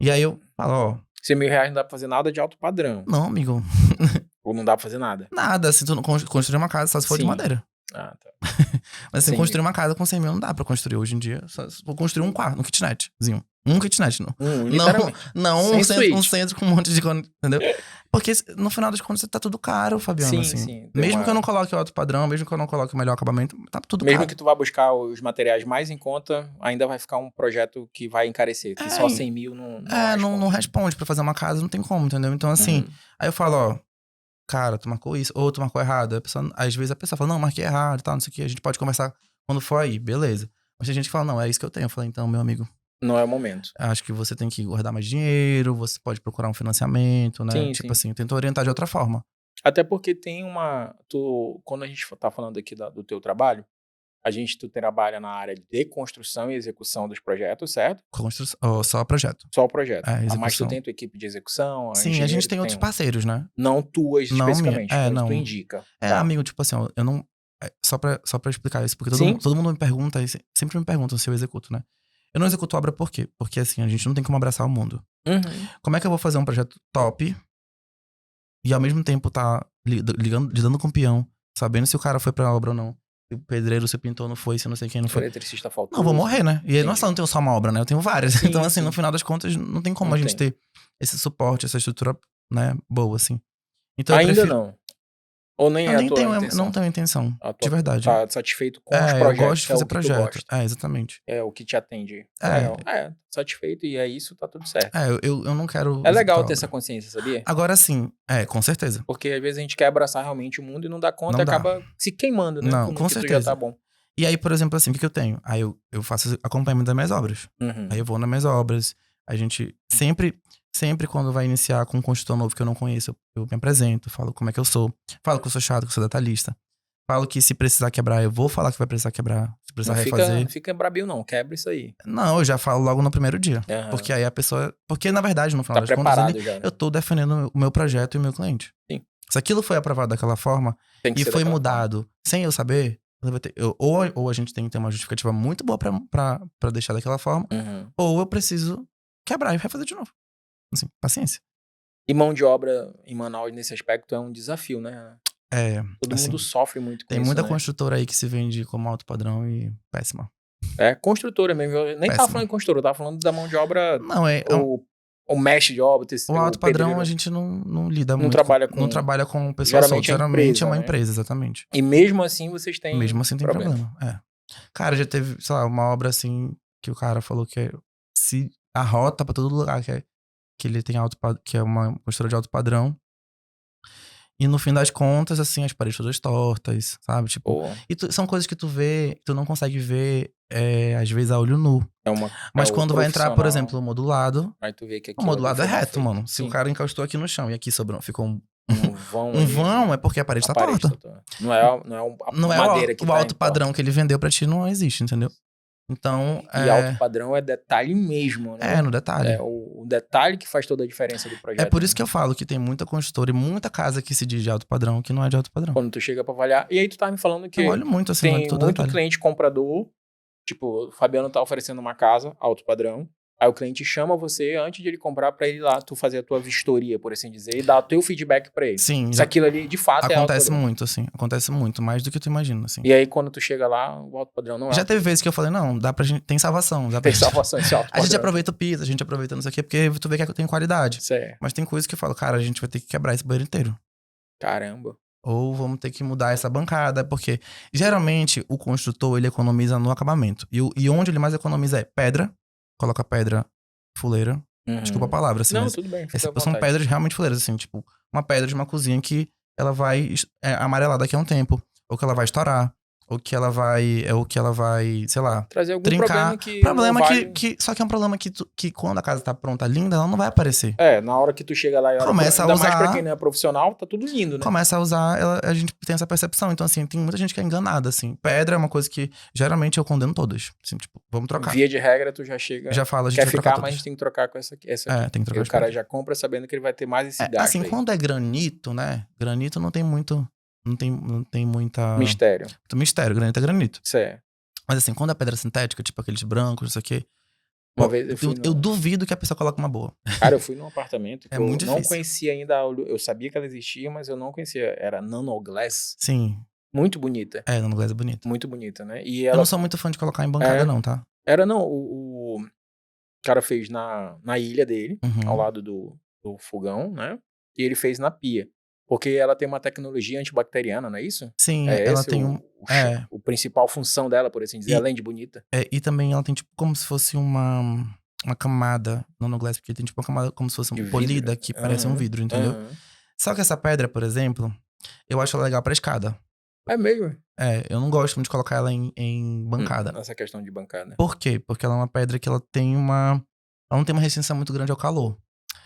E aí eu falo, ó, R$ 100.000 não dá pra fazer nada de alto padrão. não, amigo, Ou não dá pra fazer nada. nada. Se tu não construir uma casa, só se for de Sim. madeira. Ah, tá. Mas assim, 100 construir mil. uma casa com 100 mil não dá pra construir hoje em dia. Só se for construir um quarto, um kitnetzinho. Um kitnet, não. Não, Literalmente. não Sem um suíte. centro com um monte de. Entendeu? Porque no final das contas tá tudo caro, Fabiano, Sim, assim. sim. Tem Mesmo que eu uma. não coloque o alto padrão, mesmo que eu não coloque o melhor acabamento, tá tudo Mesmo caro. que tu vá buscar os materiais mais em conta, ainda vai ficar um projeto que vai encarecer. Que só 100 mil não Não responde, né? responde pra fazer uma casa, não tem como, entendeu? Então, assim, Uhum. aí eu falo, ó, cara, tu marcou isso, ou tu marcou errado. Às vezes a pessoa fala, não, marquei errado e tal, não sei o que, a gente pode conversar quando for aí, beleza. Mas tem gente que fala, não, é isso que eu tenho. Eu falei, então, meu amigo, Não é o momento. acho que você tem que guardar mais dinheiro, você pode procurar um financiamento, né? Sim, Tipo sim. assim, eu tento orientar de outra forma. Até porque tem uma. Quando a gente tá falando aqui do teu trabalho, tu trabalha na área de construção e execução dos projetos, certo? Construção, ó, só projeto. Só o projeto. Mas tu Execução. tem tua equipe de execução, Sim, a gente engenheiro, tem tu tem outros um. parceiros, né? Não tuas Não minha. especificamente, quando tu Não. indica. Tá. Amigo, tipo assim, ó, eu não. Só pra explicar isso, porque Sim, todo sim. mundo me pergunta, sempre me perguntam se eu executo, né? Eu não executo obra por quê? Porque assim, a gente não tem como abraçar o mundo. Uhum. Como é que eu vou fazer um projeto top e ao mesmo tempo tá lidando com o peão, sabendo se o cara foi pra obra ou não? o pedreiro, se o pintor não foi, se não sei quem não O foi. eletricista faltou. Não, vou morrer, né? E aí, Entendi. nossa, eu não tenho só uma obra, né? Eu tenho várias. Sim, Então, assim, sim. no final das contas, não tem como Não a gente tem. ter esse suporte, essa estrutura, né, boa, assim. Então, eu Ainda prefiro... não. Ou nem Eu é a nem tua tenho, intenção? não tenho intenção, A de tua, verdade. tá satisfeito com os Eu gosto projetos, de que é fazer o que tu projeto. gosta. Exatamente. É o que te atende. É. Legal. Satisfeito e é isso, tá tudo certo. Eu não quero É legal executar ter essa obra. consciência, sabia? Agora sim, com certeza. Porque às vezes a gente quer abraçar realmente o mundo e não dá conta Não e dá. acaba se queimando, né? Não, Com o com que tu já tá certeza. bom. E aí, por exemplo, assim, o que eu tenho? Aí eu faço acompanhamento das minhas obras. Uhum. Aí eu vou nas minhas obras. A gente sempre quando vai iniciar com um construtor novo que eu não conheço, eu me apresento, falo como é que eu sou. Falo que eu sou chato, que eu sou detalhista. Falo que se precisar quebrar, eu vou falar que vai precisar quebrar. Se precisar refazer. Não fica brabio não, quebra isso aí. Não, eu já falo logo no primeiro dia. Aham. Porque aí a pessoa... Porque, na verdade, no final Tá das contas, preparado já, né? eu tô defendendo o meu projeto e o meu cliente. Sim. Se aquilo foi aprovado daquela forma Tem que e ser foi daquela mudado sem eu saber, ou a gente tem que ter uma justificativa muito boa pra deixar daquela forma, forma. Uhum. ou eu preciso quebrar e refazer de novo. Assim, paciência. E mão de obra em Manaus nesse aspecto é um desafio, né? Todo assim, mundo sofre muito com tem isso, muita né? construtora aí que se vende como alto padrão e péssima. É, construtora mesmo. Eu nem tava falando de construtora, eu tava falando da mão de obra, Não, o mestre de obra, o alto padrão pedreiro. a gente não lida Não muito trabalha não com... trabalha com o pessoal Geralmente solto. é Geralmente empresa, é uma né? empresa, exatamente. E mesmo assim vocês têm Mesmo assim tem problema. problema. Cara, já teve, sei lá, uma obra assim que o cara falou que se a rota pra todo lugar que ele tem que é uma construtora de alto padrão. E no fim das contas, assim, as paredes todas tortas, sabe? Tipo, Pô, são coisas que tu vê, tu não consegue ver, às vezes, a olho nu. Mas o quando vai entrar, por profissional, exemplo, o modulado, aí tu vê que o aquilo ali modulado é foi mal reto, feito. mano. Se Sim. o cara encostou aqui no chão e aqui ficou Um vão um ali, vão, é porque a parede tá torta. Não é a Não é madeira que o tá alto padrão que ele vendeu pra ti, não existe, entendeu? Então, E alto padrão é detalhe mesmo, né? no detalhe. É o detalhe que faz toda a diferença do projeto. É por isso que eu falo que tem muita construtora e muita casa que se diz de alto padrão que não é de alto padrão. Quando tu chega pra avaliar. E aí tu tá me falando que Eu olho muito assim, olho tem todo muito detalhe. cliente comprador. Tipo, o Fabiano tá oferecendo uma casa, alto padrão. Aí o cliente chama você antes de ele comprar pra ele ir lá, tu fazer a tua vistoria, por assim dizer, e dar o teu feedback pra ele. Sim, Se aquilo ali de fato é alto acontece padrão. muito, assim. Acontece muito, mais do que tu imagina, assim. E aí quando tu chega lá, o alto padrão não é. Já teve vezes que eu falei, não, dá pra gente. Tem salvação. Dá pra Tem salvação esse alto A padrão. gente aproveita o piso, a gente aproveita não sei o quê, porque tu vê que tem qualidade. Certo. Mas tem coisas que eu falo, cara, a gente vai ter que quebrar esse banheiro inteiro. Caramba. Ou vamos ter que mudar essa bancada, porque geralmente o construtor ele economiza no acabamento. E onde ele mais economiza é pedra, coloca pedra fuleira. Desculpa a palavra, assim, Não, mas tudo bem, fica à são vontade. pedras realmente fuleiras, assim, tipo, uma pedra de uma cozinha que ela vai amarelar daqui a um tempo, ou que ela vai estourar, ou que ela vai, sei lá, trazer algum trincar. problema que Só que é um problema que quando a casa tá pronta, linda, ela não vai aparecer. Na hora que tu chega lá e olha, Começa a ainda mais pra usar- quem não é profissional, tá tudo lindo, né? Começa a usar, a gente tem essa percepção. Então, assim, tem muita gente que é enganada, assim. Pedra é uma coisa que, geralmente, eu condeno todas. Assim, tipo, vamos trocar. Via de regra, tu já chega, Já fala, a gente quer vai ficar, trocar mas a todas. gente tem que trocar com essa aqui. Tem que trocar E o as cara pedras. já compra sabendo que ele vai ter mais esse gasto Assim, aí. quando é granito, né? Granito não tem muito... Não tem muita... Mistério. Muito mistério. Granito é granito. Isso é. Mas assim, quando é pedra sintética, tipo aqueles brancos, não sei o quê... Uma vez eu fui eu duvido que a pessoa coloque uma boa. Cara, eu fui num apartamento que É eu muito não difícil. conhecia ainda. Eu sabia que ela existia, mas eu não conhecia. Era Nanoglass. Sim. Muito bonita. No Glass é bonito. Muito bonita, né? E Eu ela... não sou muito fã de colocar em bancada, não, tá? Era, não. O cara fez na ilha dele, ao lado do fogão, né? E ele fez na pia. Porque ela tem uma tecnologia antibacteriana, não é isso? Sim, É ela esse tem o principal função dela, por assim dizer, além de bonita. E também ela tem tipo como se fosse uma camada no glass, porque tem tipo uma camada como se fosse De polida vidro. que parece um vidro, entendeu? Aham. Só que essa pedra, por exemplo, eu acho ela legal pra escada. É mesmo? Eu não gosto muito de colocar ela em bancada. Nessa questão de bancada. Por quê? Porque ela é uma pedra que ela não tem uma resistência muito grande ao calor.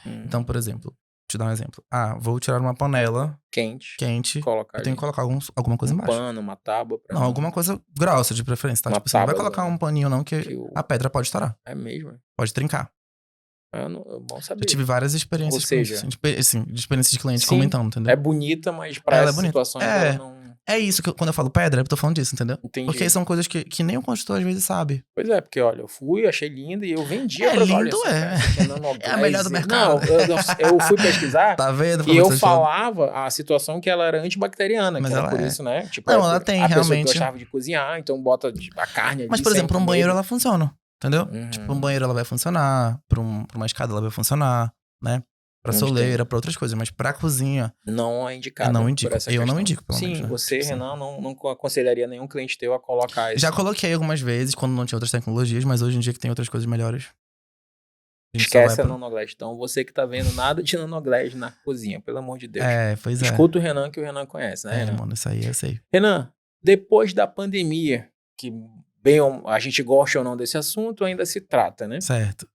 Então, por exemplo, vou te dar um exemplo. Vou tirar uma panela quente. Colocar Eu tenho que ali colocar alguma coisa um embaixo. pano, uma tábua. Não, alguma coisa grossa de preferência, tá? Uma Tipo, você não vai tábua, colocar né? um paninho não, que a pedra pode estourar. É mesmo? Pode trincar. É bom saber. Eu tive várias experiências Ou seja, com isso, assim, de experiências de clientes sim, comentando, entendeu? é bonita, mas pra Ela é essas bonita. situações ela não... É isso que quando eu falo pedra, eu tô falando disso, entendeu? Entendi. Porque são coisas que nem o construtor às vezes sabe. Pois é, porque olha, eu fui, achei lindo e eu vendia É pra lindo, olha, é. cara, isso aqui é nanoglaze. É a melhor do mercado. Não, eu fui pesquisar Tá vendo? e eu Professor Show? falava a situação que ela era antibacteriana, Mas que era ela por é. isso, né? Tipo, Não, ela tem a pessoa que realmente. gostava de cozinhar, então bota a carne ali. Mas, por exemplo, pra um banheiro ela... ela funciona, entendeu? Uhum. Tipo, um banheiro ela vai funcionar, pra uma escada ela vai funcionar, né? Pra Onde soleira, tem. pra outras coisas. Mas pra cozinha, Não é indicado. eu não por indico. essa Eu não questão. indico, pelo Sim, menos, né? você, Tipo assim. Renan, não aconselharia nenhum cliente teu a colocar isso. Já coloquei algumas vezes, quando não tinha outras tecnologias, mas hoje em dia que tem outras coisas melhores. A gente só Esquece vai a nanoglass. Então, você que tá vendo nada de nanoglass na cozinha, pelo amor de Deus. Pois é. Escuta o Renan, que o Renan conhece, né, Renan? Mano, isso aí eu sei. Renan, depois da pandemia, que bem a gente gosta ou não desse assunto, ainda se trata, né? Certo.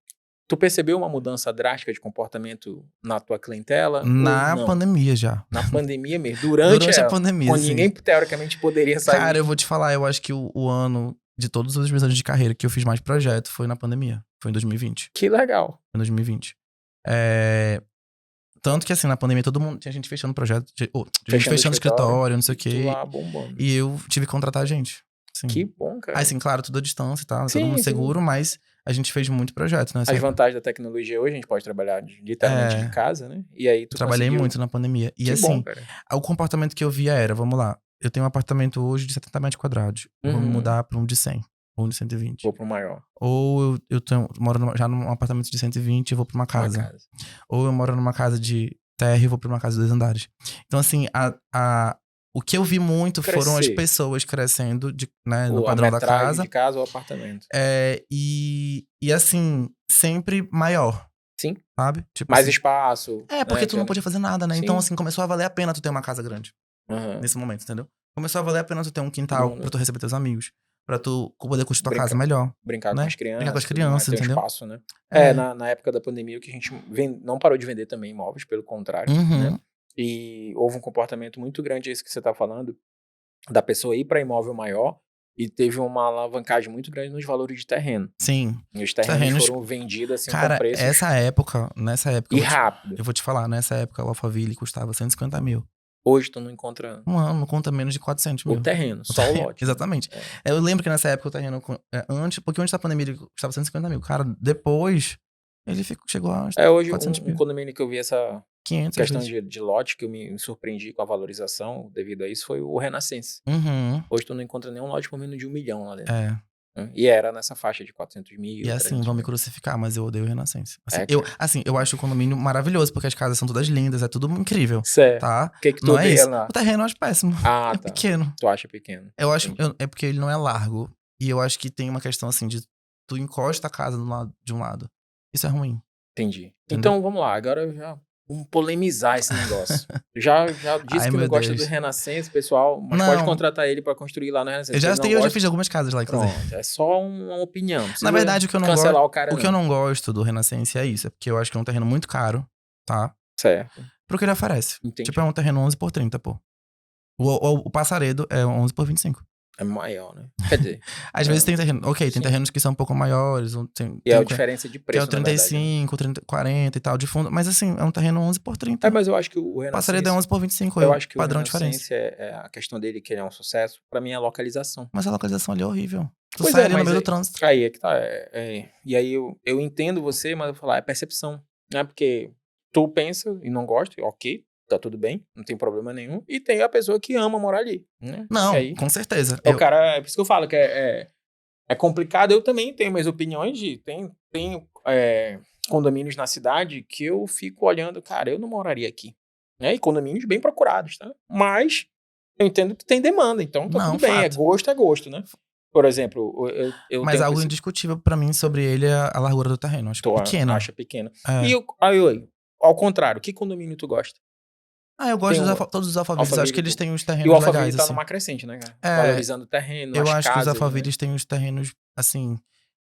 Tu percebeu uma mudança drástica de comportamento na tua clientela? Na ou não? pandemia já. Na pandemia mesmo. Durante a ela, pandemia, quando sim. ninguém, teoricamente, poderia sair. Cara, eu vou te falar, eu acho que o ano de todos os meus anos de carreira que eu fiz mais projeto foi na pandemia. Foi em 2020. Que legal. Foi em 2020. Tanto que, assim, na pandemia todo mundo... Tinha gente fechando projeto, gente fechando escritório, não sei o quê. Lá bombando. E eu tive que contratar gente. Assim. Que bom, cara. Assim, claro, tudo à distância e tal, Sim, todo mundo sim. seguro, mas a gente fez muito projeto, né? As vantagens da tecnologia hoje, a gente pode trabalhar literalmente de casa, né? E aí tu trabalhei conseguiu... muito na pandemia. E que assim, bom, cara. o comportamento que eu via era, vamos lá, eu tenho um apartamento hoje de 70 metros quadrados. Eu vou me mudar pra um de 100, ou um de 120. Vou pro maior. Ou eu moro já num apartamento de 120 e vou pra uma casa. Ou eu moro numa casa de terra e vou pra uma casa de 2 andares. Então assim, o que eu vi muito foram as pessoas crescendo né, no padrão da casa. De casa ou apartamento. E assim, sempre maior. Sim. Sabe? Tipo mais assim, espaço. Porque tu não podia fazer nada, né? Sim. Então assim, começou a valer a pena tu ter uma casa grande. Nesse momento, entendeu? Começou a valer a pena tu ter um quintal pra tu receber teus amigos. Pra tu poder construir tua casa melhor. Brincar né? com as crianças. Brincar com as crianças, entendeu? Um espaço, né? Na época da pandemia, que a gente não parou de vender também imóveis, pelo contrário, né? E houve um comportamento muito grande, esse que você tá falando, da pessoa ir pra imóvel maior, e teve uma alavancagem muito grande nos valores de terreno. Sim. E os terrenos foram vendidos assim com preços... nessa época... E rápido. Eu vou te falar, nessa época, a Alphaville custava 150 mil. Hoje tu não encontra... Não conta menos de 400 mil. O terreno, só o lote. Exatamente. Eu lembro que nessa época o terreno, porque antes da pandemia ele custava 150 mil. Cara, depois ele chegou a hoje 400 mil. Um condomínio que eu vi essa 500 questão de lote, que eu me surpreendi com a valorização devido a isso, foi o Renascença. Hoje tu não encontra nenhum lote por menos de 1 milhão lá dentro. E era nessa faixa de 400 mil. E assim, vão me crucificar, mas eu odeio o Renascença. Eu acho o condomínio maravilhoso, porque as casas são todas lindas, é tudo incrível. Certo. Tá? O que tu não é isso. lá? O terreno eu acho péssimo. Tá. Pequeno. Tu acha pequeno? Eu acho, é porque ele não é largo. E eu acho que tem uma questão assim de tu encosta a casa de um lado. Isso é ruim. Entendi. Então vamos lá, agora vamos polemizar esse negócio. já disse que não gosta do Renascença, pessoal, mas pode contratar ele pra construir lá no Renascença. Eu já fiz algumas casas lá, inclusive. Pronto, é só uma opinião. Na verdade, o que eu não gosto, que eu não gosto do Renascença é isso. É porque eu acho que é um terreno muito caro, tá? Certo. Pro que ele oferece. Entendi. Tipo, é um terreno 11 por 30, pô. O Passaredo é 11 por 25. É maior, né? Quer dizer... Às vezes tem terreno... Ok, tem terrenos que são um pouco maiores. E a diferença de preço, que é o 35, 30, 40 e tal, de fundo. Mas assim, é um terreno 11 por 30. Mas eu acho que o Renascença... Passaredo é 11 por 25, eu acho que padrão o Renascença a questão dele, que ele é um sucesso, pra mim é a localização. Mas a localização ali é horrível. Tu sai ali no meio do trânsito. Aí é que tá. E aí eu entendo você, mas eu vou falar, é percepção. Né? Porque tu pensa e não gosta, ok, tá tudo bem, não tem problema nenhum. E tem a pessoa que ama morar ali. Né? Não, com certeza. O cara, é por isso que eu falo que é complicado. Eu também tenho minhas opiniões tem condomínios na cidade que eu fico olhando, cara, eu não moraria aqui. Né? E condomínios bem procurados, tá? Mas eu entendo que tem demanda, então tá tudo bem. Fato. É gosto, né? Por exemplo, eu mas algo indiscutível pra mim sobre ele é a largura do terreno. Acho pequena. Acha pequena. E ao contrário, que condomínio tu gosta? Eu gosto de todos os Alphavilles. Acho que eles têm uns terrenos legais. E o Alphaville tá numa crescente, né, cara? Valorizando o terreno, eu acho que os Alphavilles têm uns terrenos, assim...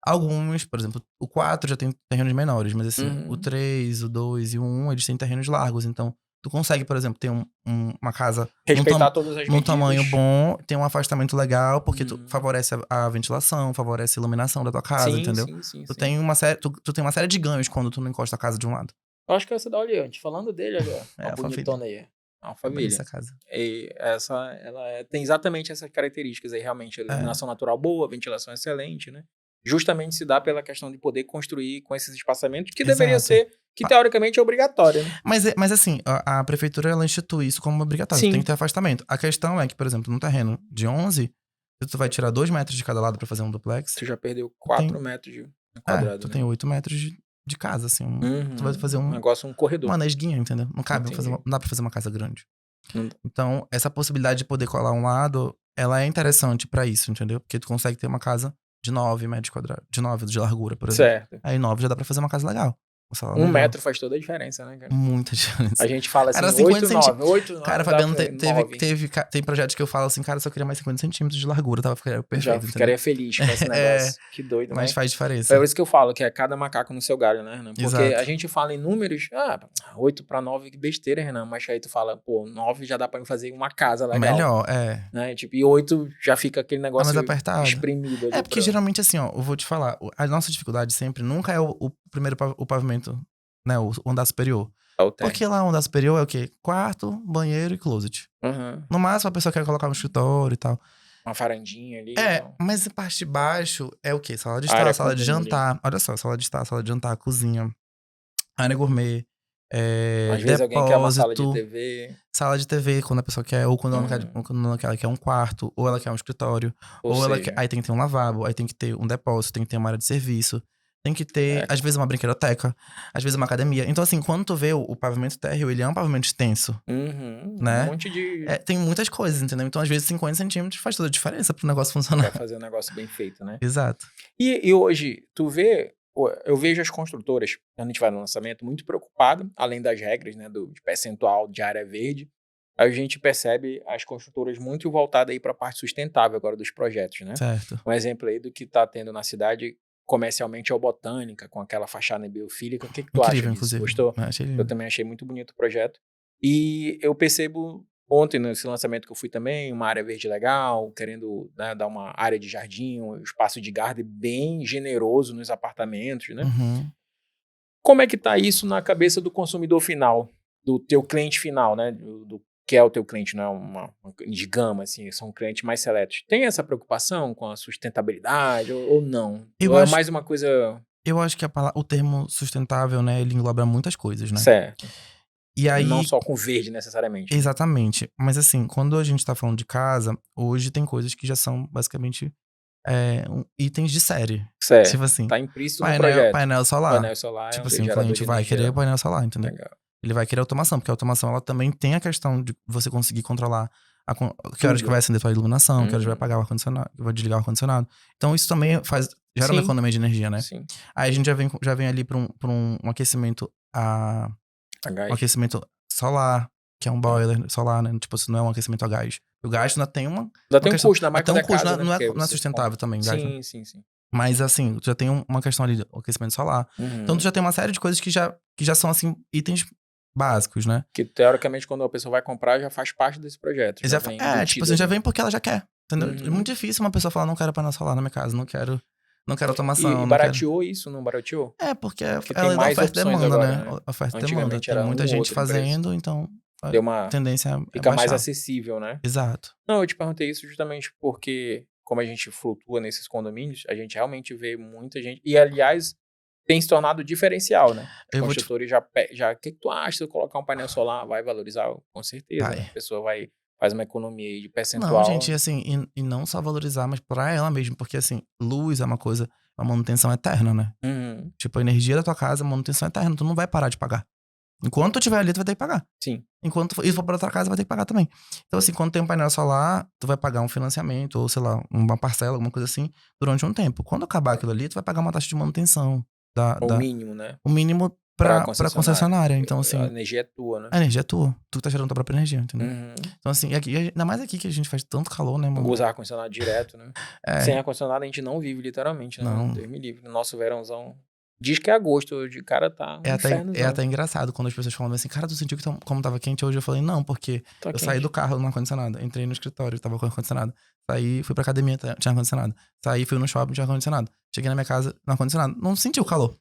Alguns, por exemplo, o 4 já tem terrenos menores. Mas assim, o 3, o 2 e o 1, eles têm terrenos largos. Então, tu consegue, por exemplo, ter uma casa... Respeitar todas as medidas. Num tamanho bom, tem um afastamento legal, porque tu favorece a ventilação, favorece a iluminação da tua casa, entendeu? Sim. Tu tem uma série de ganhos quando tu não encosta a casa de um lado. Eu acho que essa da Oleante. Falando dele, olha, a bonitona aí. A É bonita Alphaville. essa casa. E ela tem exatamente essas características aí, realmente. Iluminação natural boa, ventilação excelente, né? Justamente se dá pela questão de poder construir com esses espaçamentos, que deveria Exato. ser, que teoricamente é obrigatório, né? Mas assim, a prefeitura, ela institui isso como obrigatório. Sim. Tem que ter afastamento. A questão é que, por exemplo, num terreno de 11, se tu vai tirar 2 metros de cada lado pra fazer um duplex, Tu já perdeu 4 metros de quadrado, tu né? tem 8 metros de casa, assim. Tu vai fazer Um negócio, um corredor. uma nesguinha, entendeu? Não cabe, Entendi. não dá pra fazer uma casa grande. Não dá. Então, essa possibilidade de poder colar um lado, ela é interessante pra isso, entendeu? Porque tu consegue ter uma casa de 9 metros quadrados, de 9 de largura, por exemplo. Certo. Aí 9 já dá pra fazer uma casa legal. Uma sala 1 legal. metro faz toda a diferença, né, cara? Muita diferença. A gente fala assim, Cara, 8, 50 9, 8, 9, Cara, Fabiano, tem projetos que eu falo assim, cara, eu só queria mais 50 centímetros de largura, tava perfeito, já entendeu? ficaria feliz com esse negócio. Que doido, né? Mas faz diferença. É isso que eu falo, que é cada macaco no seu galho, né, Renan? Porque Exato. a gente fala em números, 8 para 9, que besteira, Renan. Mas aí tu fala, pô, 9 já dá pra fazer uma casa legal. Melhor, Né? Tipo, e 8 já fica aquele negócio mais apertado. espremido ali. Porque geralmente assim, ó, eu vou te falar, a nossa dificuldade sempre nunca é o primeiro o pavimento, né, o andar superior. Porque lá o andar superior é o quê? Quarto, banheiro e closet. No máximo a pessoa quer colocar um escritório e tal. Uma varandinha ali. Mas a parte de baixo é o quê? Sala de estar, sala de jantar. Ali. Olha só, sala de estar, sala de jantar, cozinha, área gourmet, às vezes alguém quer uma sala de TV. Sala de TV, quando a pessoa quer, ou quando ela quer um quarto, ou ela quer um escritório, aí tem que ter um lavabo, aí tem que ter um depósito, tem que ter uma área de serviço, tem que ter, às vezes, uma brinquedoteca, às vezes uma academia. Então, assim, quando tu vê o pavimento térreo, ele é um pavimento extenso. Né? Um monte de... tem muitas coisas, entendeu? Então, às vezes, 50 centímetros faz toda a diferença pro negócio funcionar. Quer fazer um negócio bem feito, né? Exato. E hoje, eu vejo as construtoras, quando a gente vai no lançamento, muito preocupada, além das regras, né, de percentual de área verde, a gente percebe as construtoras muito voltadas aí para a parte sustentável agora dos projetos, né? Certo. Um exemplo aí do que está tendo na cidade comercialmente é o Botânica, com aquela fachada biofílica. O que tu acha disso? Inclusive. Gostou? Achei Eu também achei muito bonito o projeto. E eu percebo ontem, nesse lançamento que eu fui também, uma área verde legal, querendo, né, dar uma área de jardim, um espaço de garden bem generoso nos apartamentos, né? Como é que tá isso na cabeça do consumidor final, do teu cliente final, né? Do que é o teu cliente, não é uma de gama, assim, são clientes mais seletos. Tem essa preocupação com a sustentabilidade ou não? Ou é mais uma coisa... Eu acho que o termo sustentável, né, ele engloba muitas coisas, né? Certo. E aí... Não só com verde, necessariamente. Né? Exatamente. Mas assim, quando a gente tá falando de casa, hoje tem coisas que já são basicamente itens de série. Certo. Tipo assim, tá implícito no projeto. Painel solar. Painel solar tipo assim, o cliente vai querer painel solar, entendeu? Legal. Ele vai querer automação, porque a automação ela também tem a questão de você conseguir controlar que horas que vai acender a tua iluminação, que horas vai apagar o ar-condicionado, vai desligar o ar-condicionado. Então isso também gera uma economia de energia, né? Sim. Aí a gente já vem ali pra um aquecimento um aquecimento solar, que é um boiler solar, né? Tipo, se não é um aquecimento a gás. O gás ainda tem uma... Ainda tem um custo, ainda mais tem um custo, casa, não é sustentável também, gás. Sim. Mas assim, tu já tem uma questão ali do aquecimento solar. Então tu já tem uma série de coisas que já são, assim, itens básicos, né? Que teoricamente quando a pessoa vai comprar já faz parte desse projeto. Tipo assim, já vem porque ela já quer. Entendeu? É muito difícil uma pessoa falar, não quero painel solar na minha casa, não quero automação. E barateou isso, não barateoou? Porque ela é da oferta e demanda, agora, né? Oferta e demanda. Tem muita gente fazendo, então deu uma tendência fica mais acessível, né? Exato. Não, eu te perguntei isso justamente porque, como a gente flutua nesses condomínios, a gente realmente vê muita gente. E, aliás, tem se tornado diferencial, né? Os construtores já... O que tu acha se eu colocar um painel solar? Vai valorizar? Com certeza. Né? A pessoa faz uma economia aí de percentual. Não, gente, assim, e não só valorizar, mas pra ela mesmo. Porque, assim, luz é uma coisa, uma manutenção eterna, né? Tipo, a energia da tua casa é manutenção eterna. Tu não vai parar de pagar. Enquanto tu estiver ali, tu vai ter que pagar. Sim. Enquanto for pra outra casa, vai ter que pagar também. Então, assim, quando tem um painel solar, tu vai pagar um financiamento, ou sei lá, uma parcela, alguma coisa assim, durante um tempo. Quando acabar aquilo ali, tu vai pagar uma taxa de manutenção. O mínimo, né? O mínimo pra concessionária. Então, assim... A energia é tua, né? A energia é tua. Tu tá gerando tua própria energia, entendeu? Então, assim, ainda mais aqui que a gente faz tanto calor, né, mano? Usar ar-condicionado direto, né? Sem ar-condicionado a gente não vive, literalmente, né? Não. Deus me livre. No nosso verãozão... Diz que é agosto hoje, cara, tá um inferno. É até engraçado quando as pessoas falam assim, cara, tu sentiu que como tava quente hoje? Eu falei, não, porque Tá eu saí quente. do carro no ar-condicionado, entrei no escritório, tava com ar-condicionado. Saí, fui pra academia, tinha ar-condicionado. Saí, fui no shopping, tinha ar-condicionado. Cheguei na minha casa, no ar-condicionado. Não senti o calor,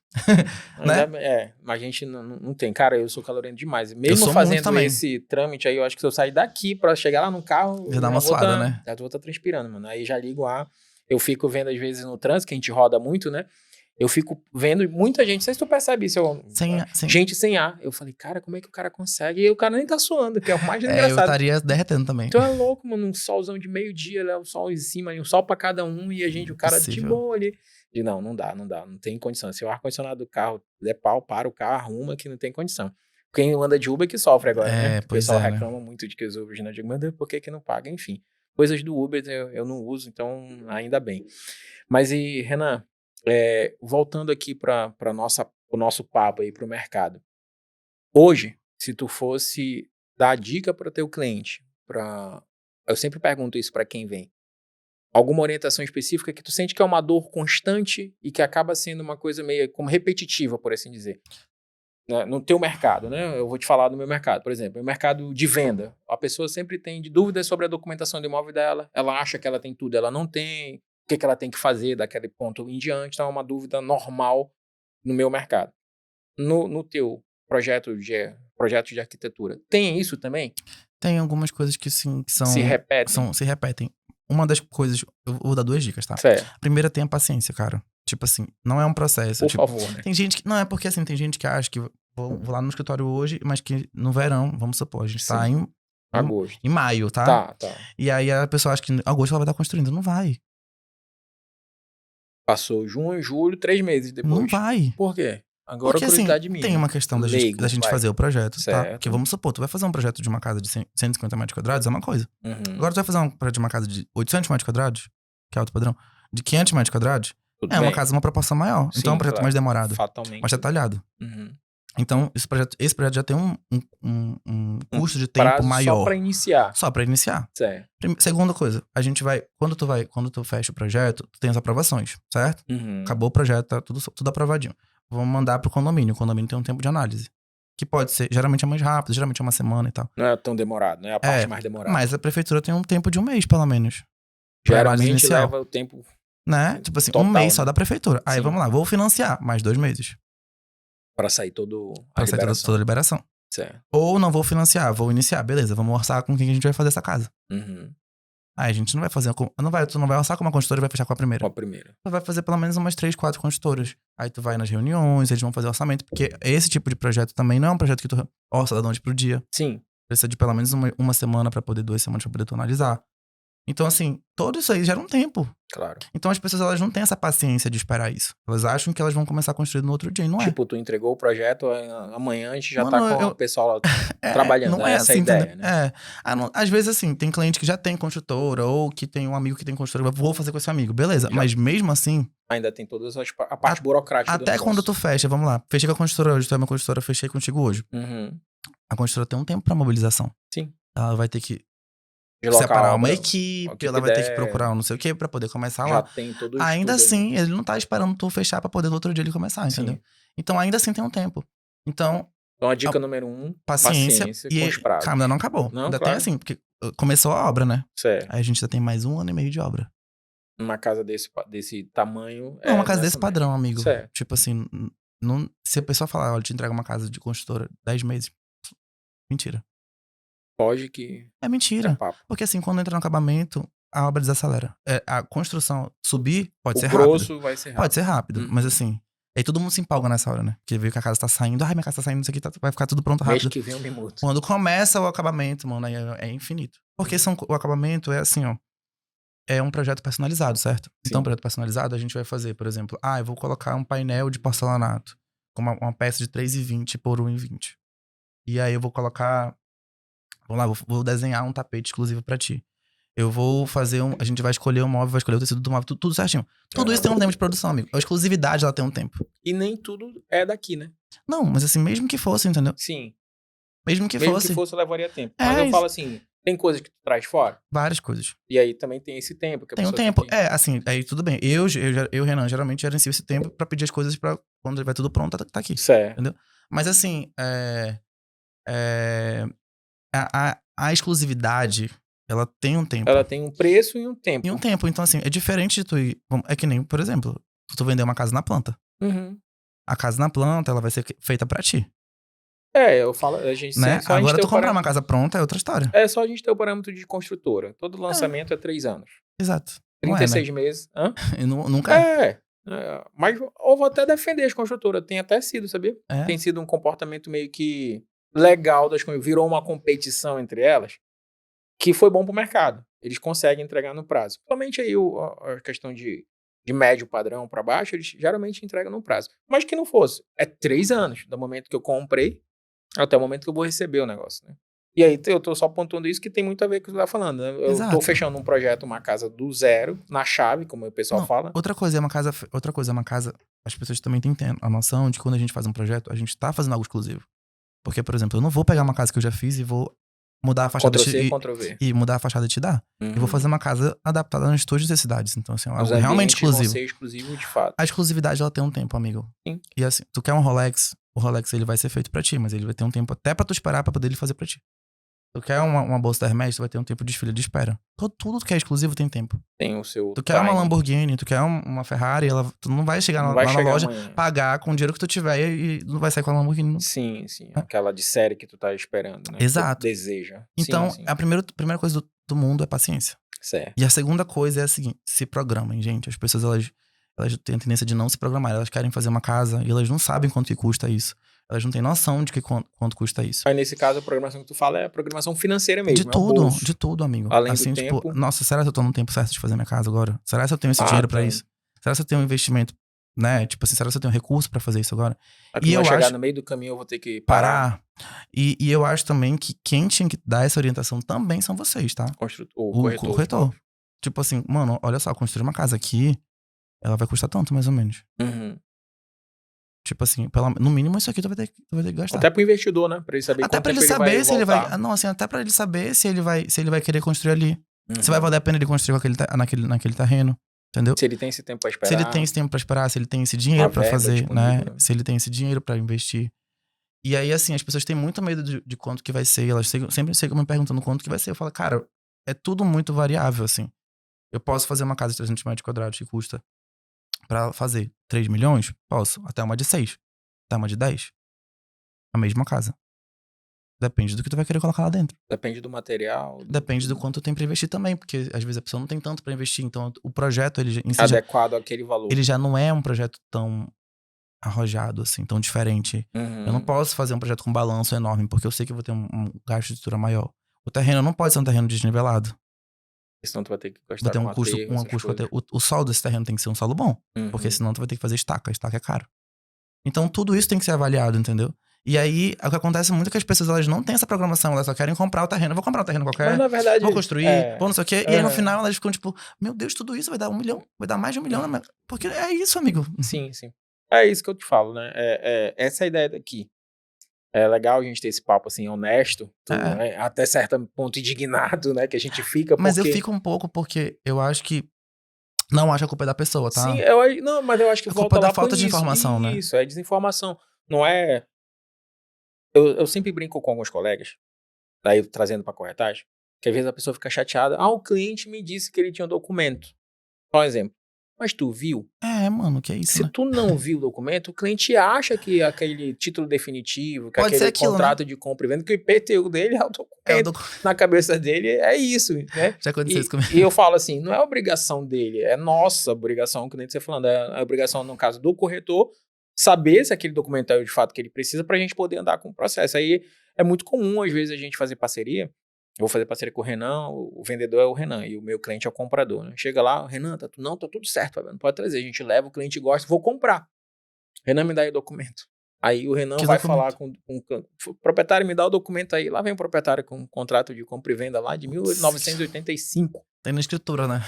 né? Mas a gente não tem. Cara, eu sou calorento demais. Eu Mesmo sou muito fazendo também. esse trâmite aí, eu acho que se eu sair daqui pra chegar lá no carro, Já dá uma suada, né? Já vou tá transpirando, mano. Aí já ligo lá. Eu fico vendo, às vezes, no trânsito, que a gente roda muito, né? Eu fico vendo muita gente, não sei se tu percebe isso, gente sem ar. Eu falei, cara, como é que o cara consegue? E o cara nem tá suando, que é o mais engraçado. Eu estaria derretendo também. Então é louco, mano, um solzão de meio-dia, né? O sol em cima, um sol pra cada um, e o cara de boa ali. E não dá, não tem condição. Se o ar-condicionado do carro der pau, para o carro, arruma que não tem condição. Quem anda de Uber que sofre agora, né? O pessoal reclama muito de que os Ubers, né? Eu digo, meu Deus, por que não paga? Enfim, coisas do Uber eu não uso, então ainda bem. Mas e, Renan, voltando aqui para o nosso papo aí para o mercado. Hoje, se tu fosse dar dica para teu cliente, eu sempre pergunto isso para quem vem. Alguma orientação específica que tu sente que é uma dor constante e que acaba sendo uma coisa meio como repetitiva, por assim dizer. No teu mercado, né? Eu vou te falar do meu mercado, por exemplo, o mercado de venda. A pessoa sempre tem dúvidas sobre a documentação do imóvel dela, ela acha que ela tem tudo, ela não tem, o que ela tem que fazer daquele ponto em diante, então é uma dúvida normal no meu mercado. No teu projeto de arquitetura, tem isso também? Tem algumas coisas que sim, que se repetem. Se repetem. Uma das coisas, eu vou dar 2 dicas, tá? Certo. A primeira, tenha paciência, cara. Tipo assim, não é um processo. Por favor, né? Tem gente que, não, é porque assim, tem gente que acha que vou lá no escritório hoje, mas que no verão, vamos supor, a gente tá em agosto. Em maio, tá? Tá. E aí a pessoa acha que em agosto ela vai estar construindo. Não vai. Passou junho, julho, 3 meses depois. Não vai. Por quê? Agora porque, curiosidade assim, minha. tem uma questão da gente fazer o projeto, certo. tá? Porque vamos supor, tu vai fazer um projeto de uma casa de 150 metros quadrados, é uma coisa. Uhum. Agora tu vai fazer um projeto de uma casa de 800 metros quadrados, que é alto padrão, de 500 metros quadrados, uma casa, uma proporção maior. Sim, então é um projeto mais demorado. Fatalmente. Mais detalhado. Uhum. Então, esse projeto já tem um custo de tempo maior. Só pra iniciar. Certo. Segunda coisa, a gente vai, quando tu fecha o projeto, tu tem as aprovações, certo? Uhum. Acabou o projeto, tá tudo aprovadinho. Vamos mandar pro condomínio. O condomínio tem um tempo de análise. Que pode ser, geralmente é mais rápido, geralmente é uma semana e tal. Não é tão demorado, não é a parte mais demorada. Mas a prefeitura tem um tempo de 1 mês, pelo menos. Geralmente leva o tempo... Né? Tipo assim, total, 1 mês né? só da prefeitura. Aí vamos lá, vou financiar mais 2 meses. Pra sair toda a liberação. Certo. Ou não vou financiar, vou iniciar. Beleza, vamos orçar com quem a gente vai fazer essa casa. Uhum. Aí a gente não vai fazer... Tu não vai orçar com uma construtora e vai fechar com a primeira. Tu vai fazer pelo menos umas 3, 4 construtoras. Aí tu vai nas reuniões, eles vão fazer orçamento. Porque esse tipo de projeto também não é um projeto que tu orça da noite pro dia. Sim. Precisa de pelo menos uma semana pra poder, 2 semanas pra poder tu analisar. Então, assim, tudo isso aí gera um tempo. Claro. Então as pessoas, elas não têm essa paciência de esperar isso. Elas acham que elas vão começar a construir no outro dia, e não é. Tipo, tu entregou o projeto, amanhã a gente já tá com o pessoal trabalhando. Não é essa assim, ideia, né? Às vezes, assim, tem cliente que já tem construtora, ou que tem um amigo que tem construtora, vou fazer com esse amigo, beleza. Mas mesmo assim... ainda tem toda a parte burocrática do negócio. Quando tu fecha, vamos lá, fechei com a construtora hoje, tu é minha construtora, fechei contigo hoje. Uhum. A construtora tem um tempo pra mobilização. Sim. Ela vai ter que separar uma equipe, ela vai ter que procurar um não sei o que pra poder começar lá. Tem todo ainda assim, ele não tá esperando tu fechar pra poder no outro dia ele começar, entendeu? Então ainda assim tem um tempo. Então a dica número 1, paciência e com os prazos. Calma, ainda não acabou. Ainda tem assim, porque começou a obra, né? Certo. Aí a gente já tem mais 1 ano e meio de obra. Uma casa desse tamanho... Não, uma casa desse padrão, amigo. Certo. Tipo assim, se a pessoa falar, olha, te entrega uma casa de construtora 10 meses, mentira. Pode que... É mentira. Porque assim, quando entra no acabamento, a obra desacelera. A construção subir pode ser rápido. O grosso vai ser rápido. Pode ser rápido, mas assim... Aí todo mundo se empolga nessa hora, né? Porque vê que a casa tá saindo. Ai, minha casa tá saindo, isso aqui vai ficar tudo pronto rápido. Mês que vem eu me mudo. Quando começa o acabamento, mano, aí é infinito. Porque o acabamento é assim, ó. É um projeto personalizado, certo? Sim. Então, um projeto personalizado, a gente vai fazer, por exemplo... eu vou colocar um painel de porcelanato. Com uma peça de 3,20 por 1,20. E aí eu vou colocar... Vamos lá, vou desenhar um tapete exclusivo pra ti. Eu vou fazer a gente vai escolher o móvel, vai escolher o tecido do móvel, tudo certinho. Tudo isso tem um tempo de produção, amigo. A exclusividade, ela tem um tempo. E nem tudo é daqui, né? Não, mas assim, mesmo que fosse, entendeu? Sim. Mesmo que fosse, levaria tempo. Mas eu falo assim, Tem coisas que tu traz de fora? Várias coisas. E aí também tem esse tempo que a Tem um pessoa tempo. tem que... Assim, aí tudo bem. Eu Renan, geralmente gerencio esse tempo pra pedir as coisas pra quando vai tudo pronto, tá aqui. Certo. Entendeu? Mas assim, a exclusividade, ela tem um tempo. Ela tem um preço e um tempo. E um tempo. Então, assim, é diferente de tu ir... É que nem, por exemplo, tu vender uma casa na planta. Uhum. A casa na planta, ela vai ser feita pra ti. Eu falo, a gente Né? só a gente Agora, tem tu o comprar parâmetro... uma casa pronta é outra história. É só a gente ter o parâmetro de construtora. Todo lançamento é 3 anos. Exato. Não 36 meses. Hã? Nunca é. Mas eu vou até defender as construtoras. Tem até sido, sabia? É. Tem sido um comportamento meio que legal das coisas. Virou uma competição entre elas que foi bom pro mercado. Eles conseguem entregar no prazo. Principalmente aí a questão de médio padrão para baixo, eles geralmente entregam no prazo. Mas que não fosse. É 3 anos do momento que eu comprei até o momento que eu vou receber o negócio, né? E aí eu tô só pontuando isso que tem muito a ver com o que você tá falando, né? Eu Exato. tô fechando um projeto, uma casa do zero, na chave, como o pessoal fala. Outra coisa é uma casa... As pessoas também têm a noção de que quando a gente faz um projeto, a gente tá fazendo algo exclusivo. Porque, por exemplo, eu não vou pegar uma casa que eu já fiz e vou mudar a fachada e mudar a fachada e te dar. Eu vou fazer uma casa adaptada nas tuas necessidades. Então, assim, é algo realmente exclusivo. Vão ser exclusivo de fato. A exclusividade, ela tem um tempo, amigo. Sim. E assim, tu quer um Rolex, o Rolex ele vai ser feito pra ti, mas ele vai ter um tempo até pra tu esperar pra poder ele fazer pra ti. Tu quer uma bolsa da Hermès, tu vai ter um tempo de fila de espera. Tudo que é exclusivo tem tempo. Tem o seu Tu quer uma Lamborghini, tu quer uma Ferrari, tu não vai chegar lá na loja, pagar com o dinheiro que tu tiver e não vai sair com a Lamborghini. Sim. Aquela de série que tu tá esperando, né? Exato. Que tu deseja. Então, a primeira coisa do mundo é paciência. Certo. E a segunda coisa é a seguinte, se programem, gente. As pessoas, elas têm a tendência de não se programar. Elas querem fazer uma casa e elas não sabem quanto que custa isso. Elas não têm noção de quanto custa isso. Aí, nesse caso, a programação que tu fala é a programação financeira mesmo. De tudo, amigo. Além assim, do tipo, tempo... nossa, será que eu tô no tempo certo de fazer minha casa agora? Será que eu tenho esse dinheiro pra isso? Será que eu tenho um investimento, né? Tipo assim, será que eu tenho recurso pra fazer isso agora? E eu chegar no meio do caminho, eu vou ter que parar. E eu acho também que quem tinha que dar essa orientação também são vocês, tá? O corretor. Tipo assim, mano, olha só, construir uma casa aqui, ela vai custar tanto, mais ou menos. Uhum. Tipo assim, no mínimo isso aqui tu vai ter que gastar. Até pro investidor, né? Pra ele saber até quanto pra ele tempo saber ele vai se ele voltar. vai... Não, assim, até pra ele saber se ele vai querer construir ali. Uhum. Se vai valer a pena ele construir naquele terreno. Entendeu? Se ele tem esse tempo pra esperar. Se ele tem esse tempo pra esperar, se ele tem esse dinheiro pra fazer, né? Se ele tem esse dinheiro pra investir. E aí, assim, as pessoas têm muito medo de quanto que vai ser. Elas sempre chegam me perguntando quanto que vai ser. Eu falo, cara, é tudo muito variável, assim. Eu posso fazer uma casa de 300 metros quadrados que custa pra fazer 3 milhões? Posso. Até uma de 6. Até uma de 10. A mesma casa. Depende do que tu vai querer colocar lá dentro. Depende do material. Depende do quanto tu tem pra investir também. Porque às vezes a pessoa não tem tanto pra investir. Então o projeto, ele em si adequado àquele valor. Ele já não é um projeto tão arrojado, assim, tão diferente. Uhum. Eu não posso fazer um projeto com balanço enorme, porque eu sei que eu vou ter um gasto de estrutura maior. O terreno não pode ser um terreno desnivelado. Senão tu vai ter que gastar vai ter um custo. O solo desse terreno tem que ser um solo bom. Uhum. Porque senão tu vai ter que fazer estaca. Estaca é caro. Então tudo isso tem que ser avaliado, entendeu? E aí, o que acontece muito é que as pessoas, elas não têm essa programação, elas só querem comprar o terreno. Eu vou comprar um terreno qualquer, mas, na verdade, vou construir, vou não sei o quê. E aí, no final, elas ficam tipo, meu Deus, tudo isso vai dar 1 milhão, vai dar mais de 1 milhão. Porque é isso, amigo. Sim. É isso que eu te falo, né? Essa é a ideia daqui. É legal a gente ter esse papo, assim, honesto, né? Até certo ponto indignado, né? Que a gente fica, Mas eu fico um pouco porque eu acho que não acho que a culpa é da pessoa, tá? Sim, mas eu acho que a culpa é da falta de informação, né? Isso, é desinformação. Não é... Eu sempre brinco com alguns colegas, daí trazendo pra corretagem, que às vezes a pessoa fica chateada. O cliente me disse que ele tinha um documento. Por exemplo. Mas tu viu? Mano, que é isso, Se tu não viu o documento, o cliente acha que aquele título definitivo, que pode aquele aquilo, contrato, né? de compra e venda, que o IPTU dele é o documento. Na cabeça dele é isso, né? Já aconteceu isso comigo. E eu falo assim, não é obrigação dele, é nossa obrigação, que nem você falando, é a obrigação, no caso do corretor, saber se aquele documento é de fato que ele precisa pra gente poder andar com o processo. Aí é muito comum, às vezes, a gente fazer parceria. Eu vou fazer parceria com o Renan, o vendedor é o Renan e o meu cliente é o comprador, né? Chega lá, Renan, tá tudo certo, não pode trazer. A gente leva, o cliente gosta, vou comprar. Renan, me dá aí o documento. Aí o Renan vai falar com o proprietário, me dá o documento aí. Lá vem o proprietário com um contrato de compra e venda lá de 1985. Tem na escritura, né?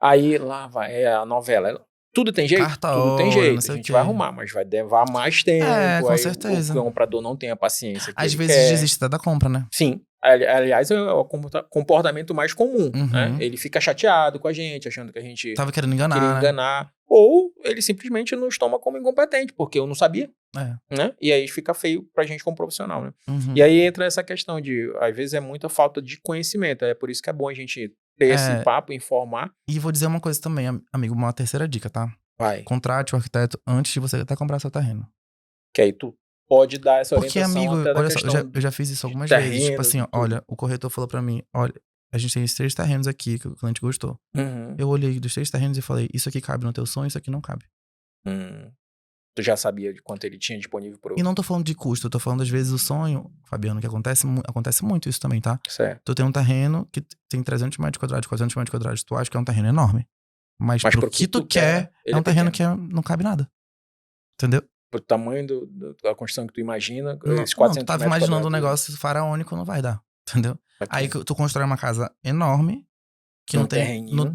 Aí lá vai, a novela. Tudo tem jeito? Cartório, Tudo tem não jeito. sei A o gente quê. vai arrumar, mas vai levar mais tempo. Com Aí certeza. o comprador não tem a paciência que Às ele vezes quer. desiste até da compra, né? Sim. Aliás, é o comportamento mais comum, né? Uhum. Ele fica chateado com a gente, achando que a gente Tava querendo queria enganar, né? enganar. Ou ele simplesmente nos toma como incompetente, porque eu não sabia, É. né? E aí fica feio pra gente como profissional, né? Uhum. E aí entra essa questão de, às vezes, é muita falta de conhecimento. É por isso que é bom a gente ter esse papo, informar. E vou dizer uma coisa também, amigo, uma terceira dica, tá? Vai. Contrate o arquiteto antes de você até comprar seu terreno. Que aí tu pode dar essa Porque, orientação amigo, até da olha só, questão eu já fiz isso algumas de vezes. Tipo terrenos assim, e ó, tudo. olha, o corretor falou pra mim, olha, a gente tem esses 3 terrenos aqui que o cliente gostou. Uhum. Eu olhei dos 3 terrenos e falei, isso aqui cabe no teu sonho, isso aqui não cabe. Tu já sabia de quanto ele tinha disponível pro... E não tô falando de custo, eu tô falando às vezes o sonho, Fabiano, que acontece muito isso também, tá? Certo. Tu tem um terreno que tem 300 metros quadrados, 400 metros quadrados, tu acha que é um terreno enorme. Mas pro que tu quer, é um terreno que não cabe nada. Entendeu? Pro tamanho da construção que tu imagina, esses 400 não, tu tava metros imaginando um quadrados, negócio faraônico, não vai dar. Entendeu? aqui, Aí tu constrói uma casa enorme, que num não terreninho.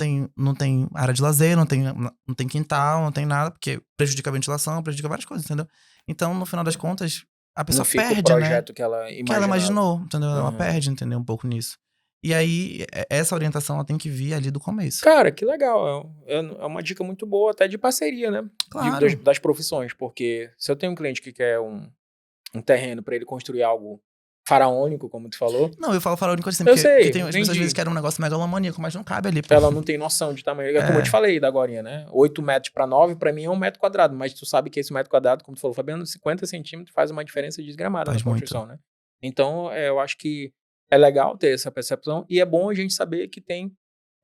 tem área de lazer, não tem quintal, não tem nada, porque prejudica a ventilação, prejudica várias coisas, entendeu? Então, no final das contas, a pessoa Não fica perde, o projeto, né, que ela imaginava. Que ela imaginou, entendeu? Ela Uhum. perde, entendeu? Um pouco nisso. E aí, essa orientação ela tem que vir ali do começo. Cara, que legal. É uma dica muito boa, até de parceria, né? Claro. Das profissões, porque se eu tenho um cliente que quer um terreno pra ele construir algo faraônico, como tu falou... Não, eu falo faraônico assim, Eu porque sei, tem as pessoas às vezes querem um negócio megalomaníaco, mas não cabe ali. Pô. Ela não tem noção de tamanho. Como eu te falei da agorinha, né? 8 metros pra 9, pra mim é 1 metro quadrado. Mas tu sabe que esse metro quadrado, como tu falou, Fabiano, 50 centímetros faz uma diferença desgramada na construção, né? Então, eu acho que é legal ter essa percepção. E é bom a gente saber que tem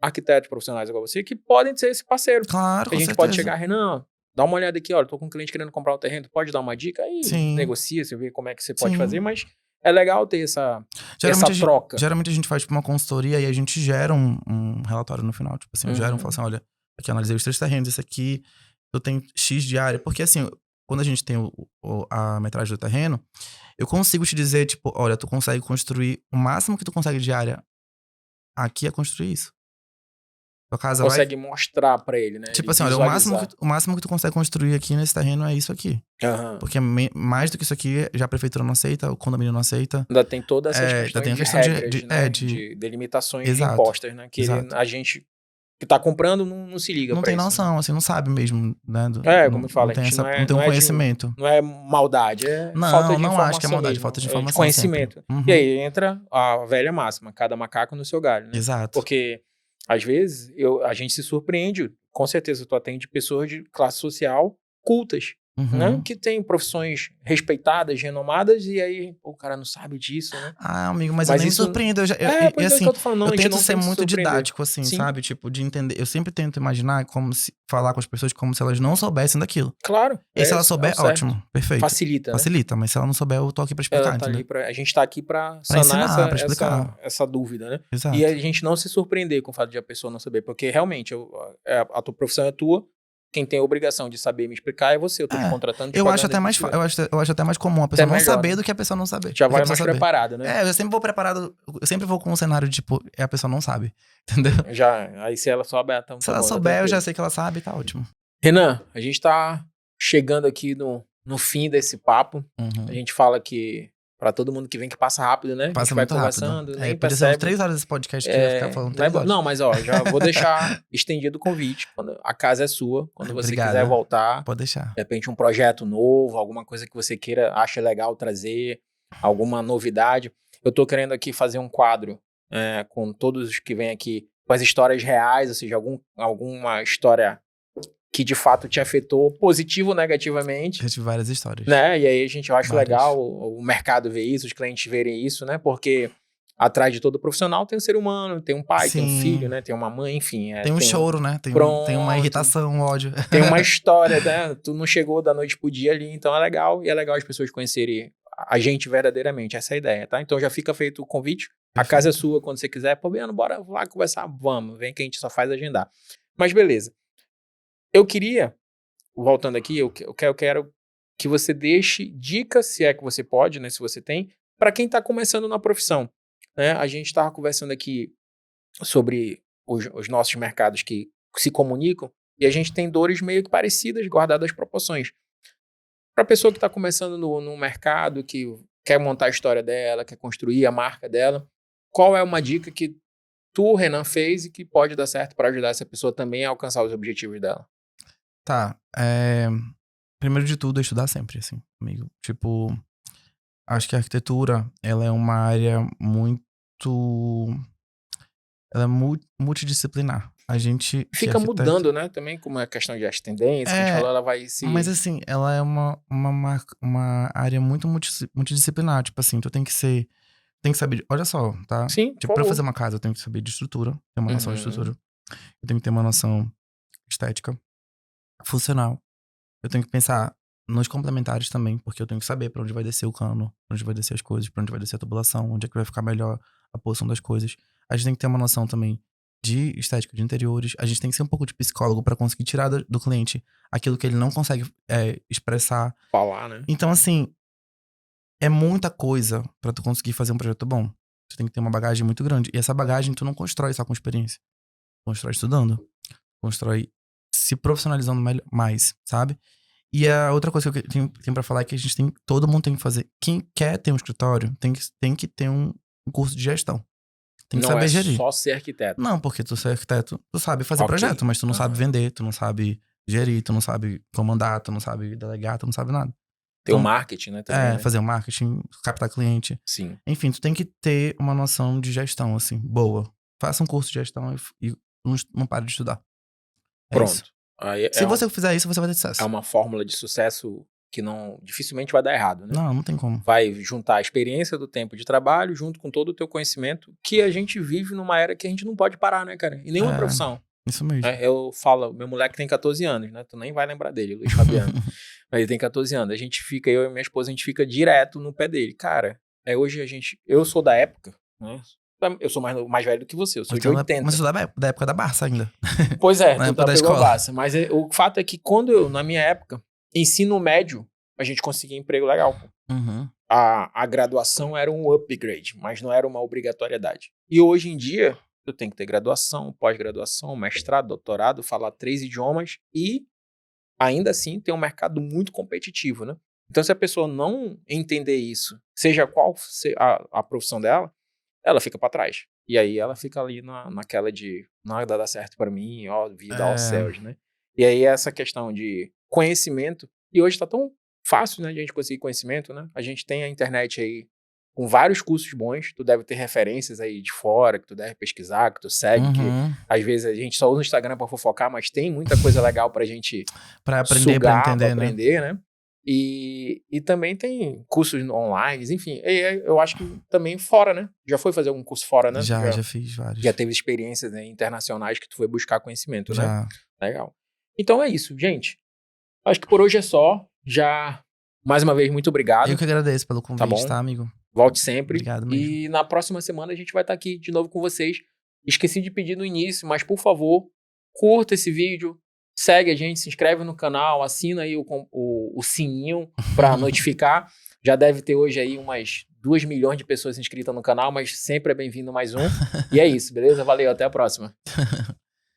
arquitetos profissionais igual você que podem ser esse parceiro. Claro, que a gente pode chegar, Renan, dá uma olhada aqui, olha, tô com um cliente querendo comprar um terreno, pode dar uma dica? Aí negocia, você vê como é que você pode fazer, mas é legal ter essa troca. Geralmente a gente faz tipo, uma consultoria e a gente gera um relatório no final. Tipo assim, eu gero falo assim, olha, aqui analisei os 3 terrenos, esse aqui, eu tenho X de área. Porque assim, quando a gente tem a metragem do terreno, eu consigo te dizer, tipo, olha, tu consegue construir o máximo que tu consegue de área aqui é construir isso. Tua casa consegue mostrar pra ele, né? Tipo ele assim, olha, o máximo que tu consegue construir aqui nesse terreno é isso aqui. Porque mais do que isso aqui, já a prefeitura não aceita, o condomínio não aceita. Ainda tem todas essas questões tem a de questão regras, né? de delimitações Exato, impostas, né? Que a gente que tá comprando não se liga não pra tem isso. noção, assim, não sabe mesmo, né? Como eu falo, a gente não tem um conhecimento. não é maldade, é falta de informação. Não acho que é maldade, mesmo, falta de de informação. conhecimento. E aí entra a velha máxima, cada macaco no seu galho, né? Exato. Porque, às vezes, a gente se surpreende, com certeza tu atende pessoas de classe social cultas, né? Que tem profissões respeitadas, renomadas, e aí o cara não sabe disso, né? Amigo, mas eu nem me surpreendo. Pois é isso que eu tô falando. Eu tento ser muito didático, assim, Sim. sabe? Tipo, de entender. Eu sempre tento imaginar falar com as pessoas como se elas não soubessem daquilo. Claro. E se ela souber, ótimo. Perfeito. Facilita, né? Facilita, mas se ela não souber, eu tô aqui pra explicar, entendeu? A gente tá aqui pra ensinar, sanar pra explicar. essa dúvida, né? Exato. E a gente não se surpreender com o fato de a pessoa não saber, porque realmente a tua profissão é tua. Quem tem a obrigação de saber me explicar é você. Eu tô te contratando. Eu acho até mais comum a pessoa não saber, né? Do que a pessoa não saber. Já vai mais preparado, né? Eu sempre vou preparado. Eu sempre vou com um cenário de, tipo, a pessoa não sabe. Entendeu? Aí se ela souber, se ela souber, eu já sei que ela sabe, tá ótimo. Renan, a gente tá chegando aqui no fim desse papo. A gente fala que pra todo mundo que vem que passa rápido, né? Passa muito rápido. Nem podia ser 3 horas desse podcast que eu ia ficar falando 3 horas. Não, mas ó, já vou deixar estendido o convite. Quando a casa é sua, quando você quiser voltar. Pode deixar. De repente um projeto novo, alguma coisa que você acha legal trazer, alguma novidade. Eu tô querendo aqui fazer um quadro com todos os que vêm aqui, com as histórias reais, ou seja, alguma história que de fato te afetou positivo ou negativamente. Eu tive várias histórias. Né? E aí eu acho legal o mercado ver isso, os clientes verem isso, né? Porque atrás de todo profissional tem um ser humano, tem um pai, tem um filho, né? Tem uma mãe, enfim. Tem um choro, né? Tem uma irritação, um ódio. Tem uma história, né? Tu não chegou da noite pro dia ali, então é legal. E é legal as pessoas conhecerem a gente verdadeiramente, essa é a ideia, tá? Então já fica feito o convite. A casa é sua, quando você quiser. Pô, Biano, bora lá conversar. Vamos, vem que a gente só faz agendar. Mas beleza. Eu queria, voltando aqui, eu quero que você deixe dicas, se é que você pode, né, se você tem, para quem está começando na profissão. Né? A gente estava conversando aqui sobre os nossos mercados que se comunicam, E a gente tem dores meio que parecidas, guardadas as proporções. Para a pessoa que está começando no mercado, que quer montar a história dela, quer construir a marca dela, qual é uma dica que tu, Renan, fez e que pode dar certo para ajudar essa pessoa também a alcançar os objetivos dela? Tá, primeiro de tudo, é estudar sempre, assim, amigo. Tipo, acho que a arquitetura, ela é uma área muito... Ela é multidisciplinar. A gente, que é Fica arquiteto... mudando, né? Também como é a questão de as tendências, que a gente falou, ela vai Mas se... assim, ela é uma área muito multidisciplinar. Tipo assim, tu tem que ser... Tem que saber... Olha só, tá? Sim, por Tipo, pra favor. fazer uma casa, eu tenho que saber de estrutura. Ter uma noção de estrutura. Uhum. Eu tenho que ter uma noção estética, funcional. Eu tenho que pensar nos complementares também, porque eu tenho que saber pra onde vai descer o cano, pra onde vai descer as coisas, pra onde vai descer a tubulação, onde é que vai ficar melhor a posição das coisas. A gente tem que ter uma noção também de estética de interiores. A gente tem que ser um pouco de psicólogo pra conseguir tirar do cliente aquilo que ele não consegue expressar. Falar, né? Então, assim, é muita coisa pra tu conseguir fazer um projeto bom. Tu tem que ter uma bagagem muito grande. E essa bagagem tu não constrói só com experiência. Constrói estudando. Constrói se profissionalizando mais, sabe? E a outra coisa que eu tenho pra falar é que todo mundo tem que fazer. Quem quer ter um escritório tem que ter um curso de gestão. Tem que Não é saber gerir. só ser arquiteto. Não, porque tu ser arquiteto, tu sabe fazer Ok. projeto, mas tu não sabe Aham. vender, tu não sabe gerir, tu não sabe comandar, tu não sabe delegar, tu não sabe nada. Tem o Então, marketing, né? Também, né? fazer um marketing, captar cliente. Sim. Enfim, tu tem que ter uma noção de gestão, assim, boa. Faça um curso de gestão e não pare de estudar. É isso. Pronto. Aí Se você fizer isso, você vai ter é sucesso. uma fórmula de sucesso que não dificilmente vai dar errado, né? Não tem como. Vai juntar a experiência do tempo de trabalho junto com todo o teu conhecimento, que a gente vive numa era que a gente não pode parar, né, cara? Em nenhuma profissão. Isso mesmo. Eu falo, meu moleque tem 14 anos, né? Tu nem vai lembrar dele, Luiz Fabiano. Mas ele tem 14 anos. Eu e minha esposa, a gente fica direto no pé dele. Cara, hoje eu sou da época, né? Eu sou mais velho do que você, eu sou de 80. Mas eu sou da época da Barça ainda. Pois é, Na tu época da pegou a escola. Barça. Mas o fato é que na minha época, ensino médio, a gente conseguia emprego legal, pô. Uhum. A graduação era um upgrade, mas não era uma obrigatoriedade. E hoje em dia, eu tenho que ter graduação, pós-graduação, mestrado, doutorado, falar 3 idiomas e, ainda assim, ter um mercado muito competitivo, né? Então, se a pessoa não entender isso, seja qual a profissão dela, ela fica para trás. E aí ela fica ali naquela de nada dá certo para mim, ó, vida aos céus, né? E aí essa questão de conhecimento, e hoje tá tão fácil, né, de a gente conseguir conhecimento, né? A gente tem a internet aí com vários cursos bons, tu deve ter referências aí de fora, que tu deve pesquisar, que tu segue, que às vezes a gente só usa o Instagram pra fofocar, mas tem muita coisa legal pra gente pra aprender, sugar, pra entender, pra aprender, né? E também tem cursos online, enfim, eu acho que também fora, né? Já foi fazer algum curso fora, né? Já fiz vários. Já teve experiências, né, internacionais que tu foi buscar conhecimento, né? Já. Legal. Então é isso, gente. Acho que por hoje é só. Já, mais uma vez, muito obrigado. Eu que agradeço pelo convite, bom? tá, amigo? Volte sempre. Obrigado mesmo. E na próxima semana a gente vai estar aqui de novo com vocês. Esqueci de pedir no início, mas por favor, curta esse vídeo, segue a gente, se inscreve no canal, assina aí o sininho para notificar. Já deve ter hoje aí umas 2 milhões de pessoas inscritas no canal, mas sempre é bem-vindo mais um. E é isso, beleza? Valeu, até a próxima.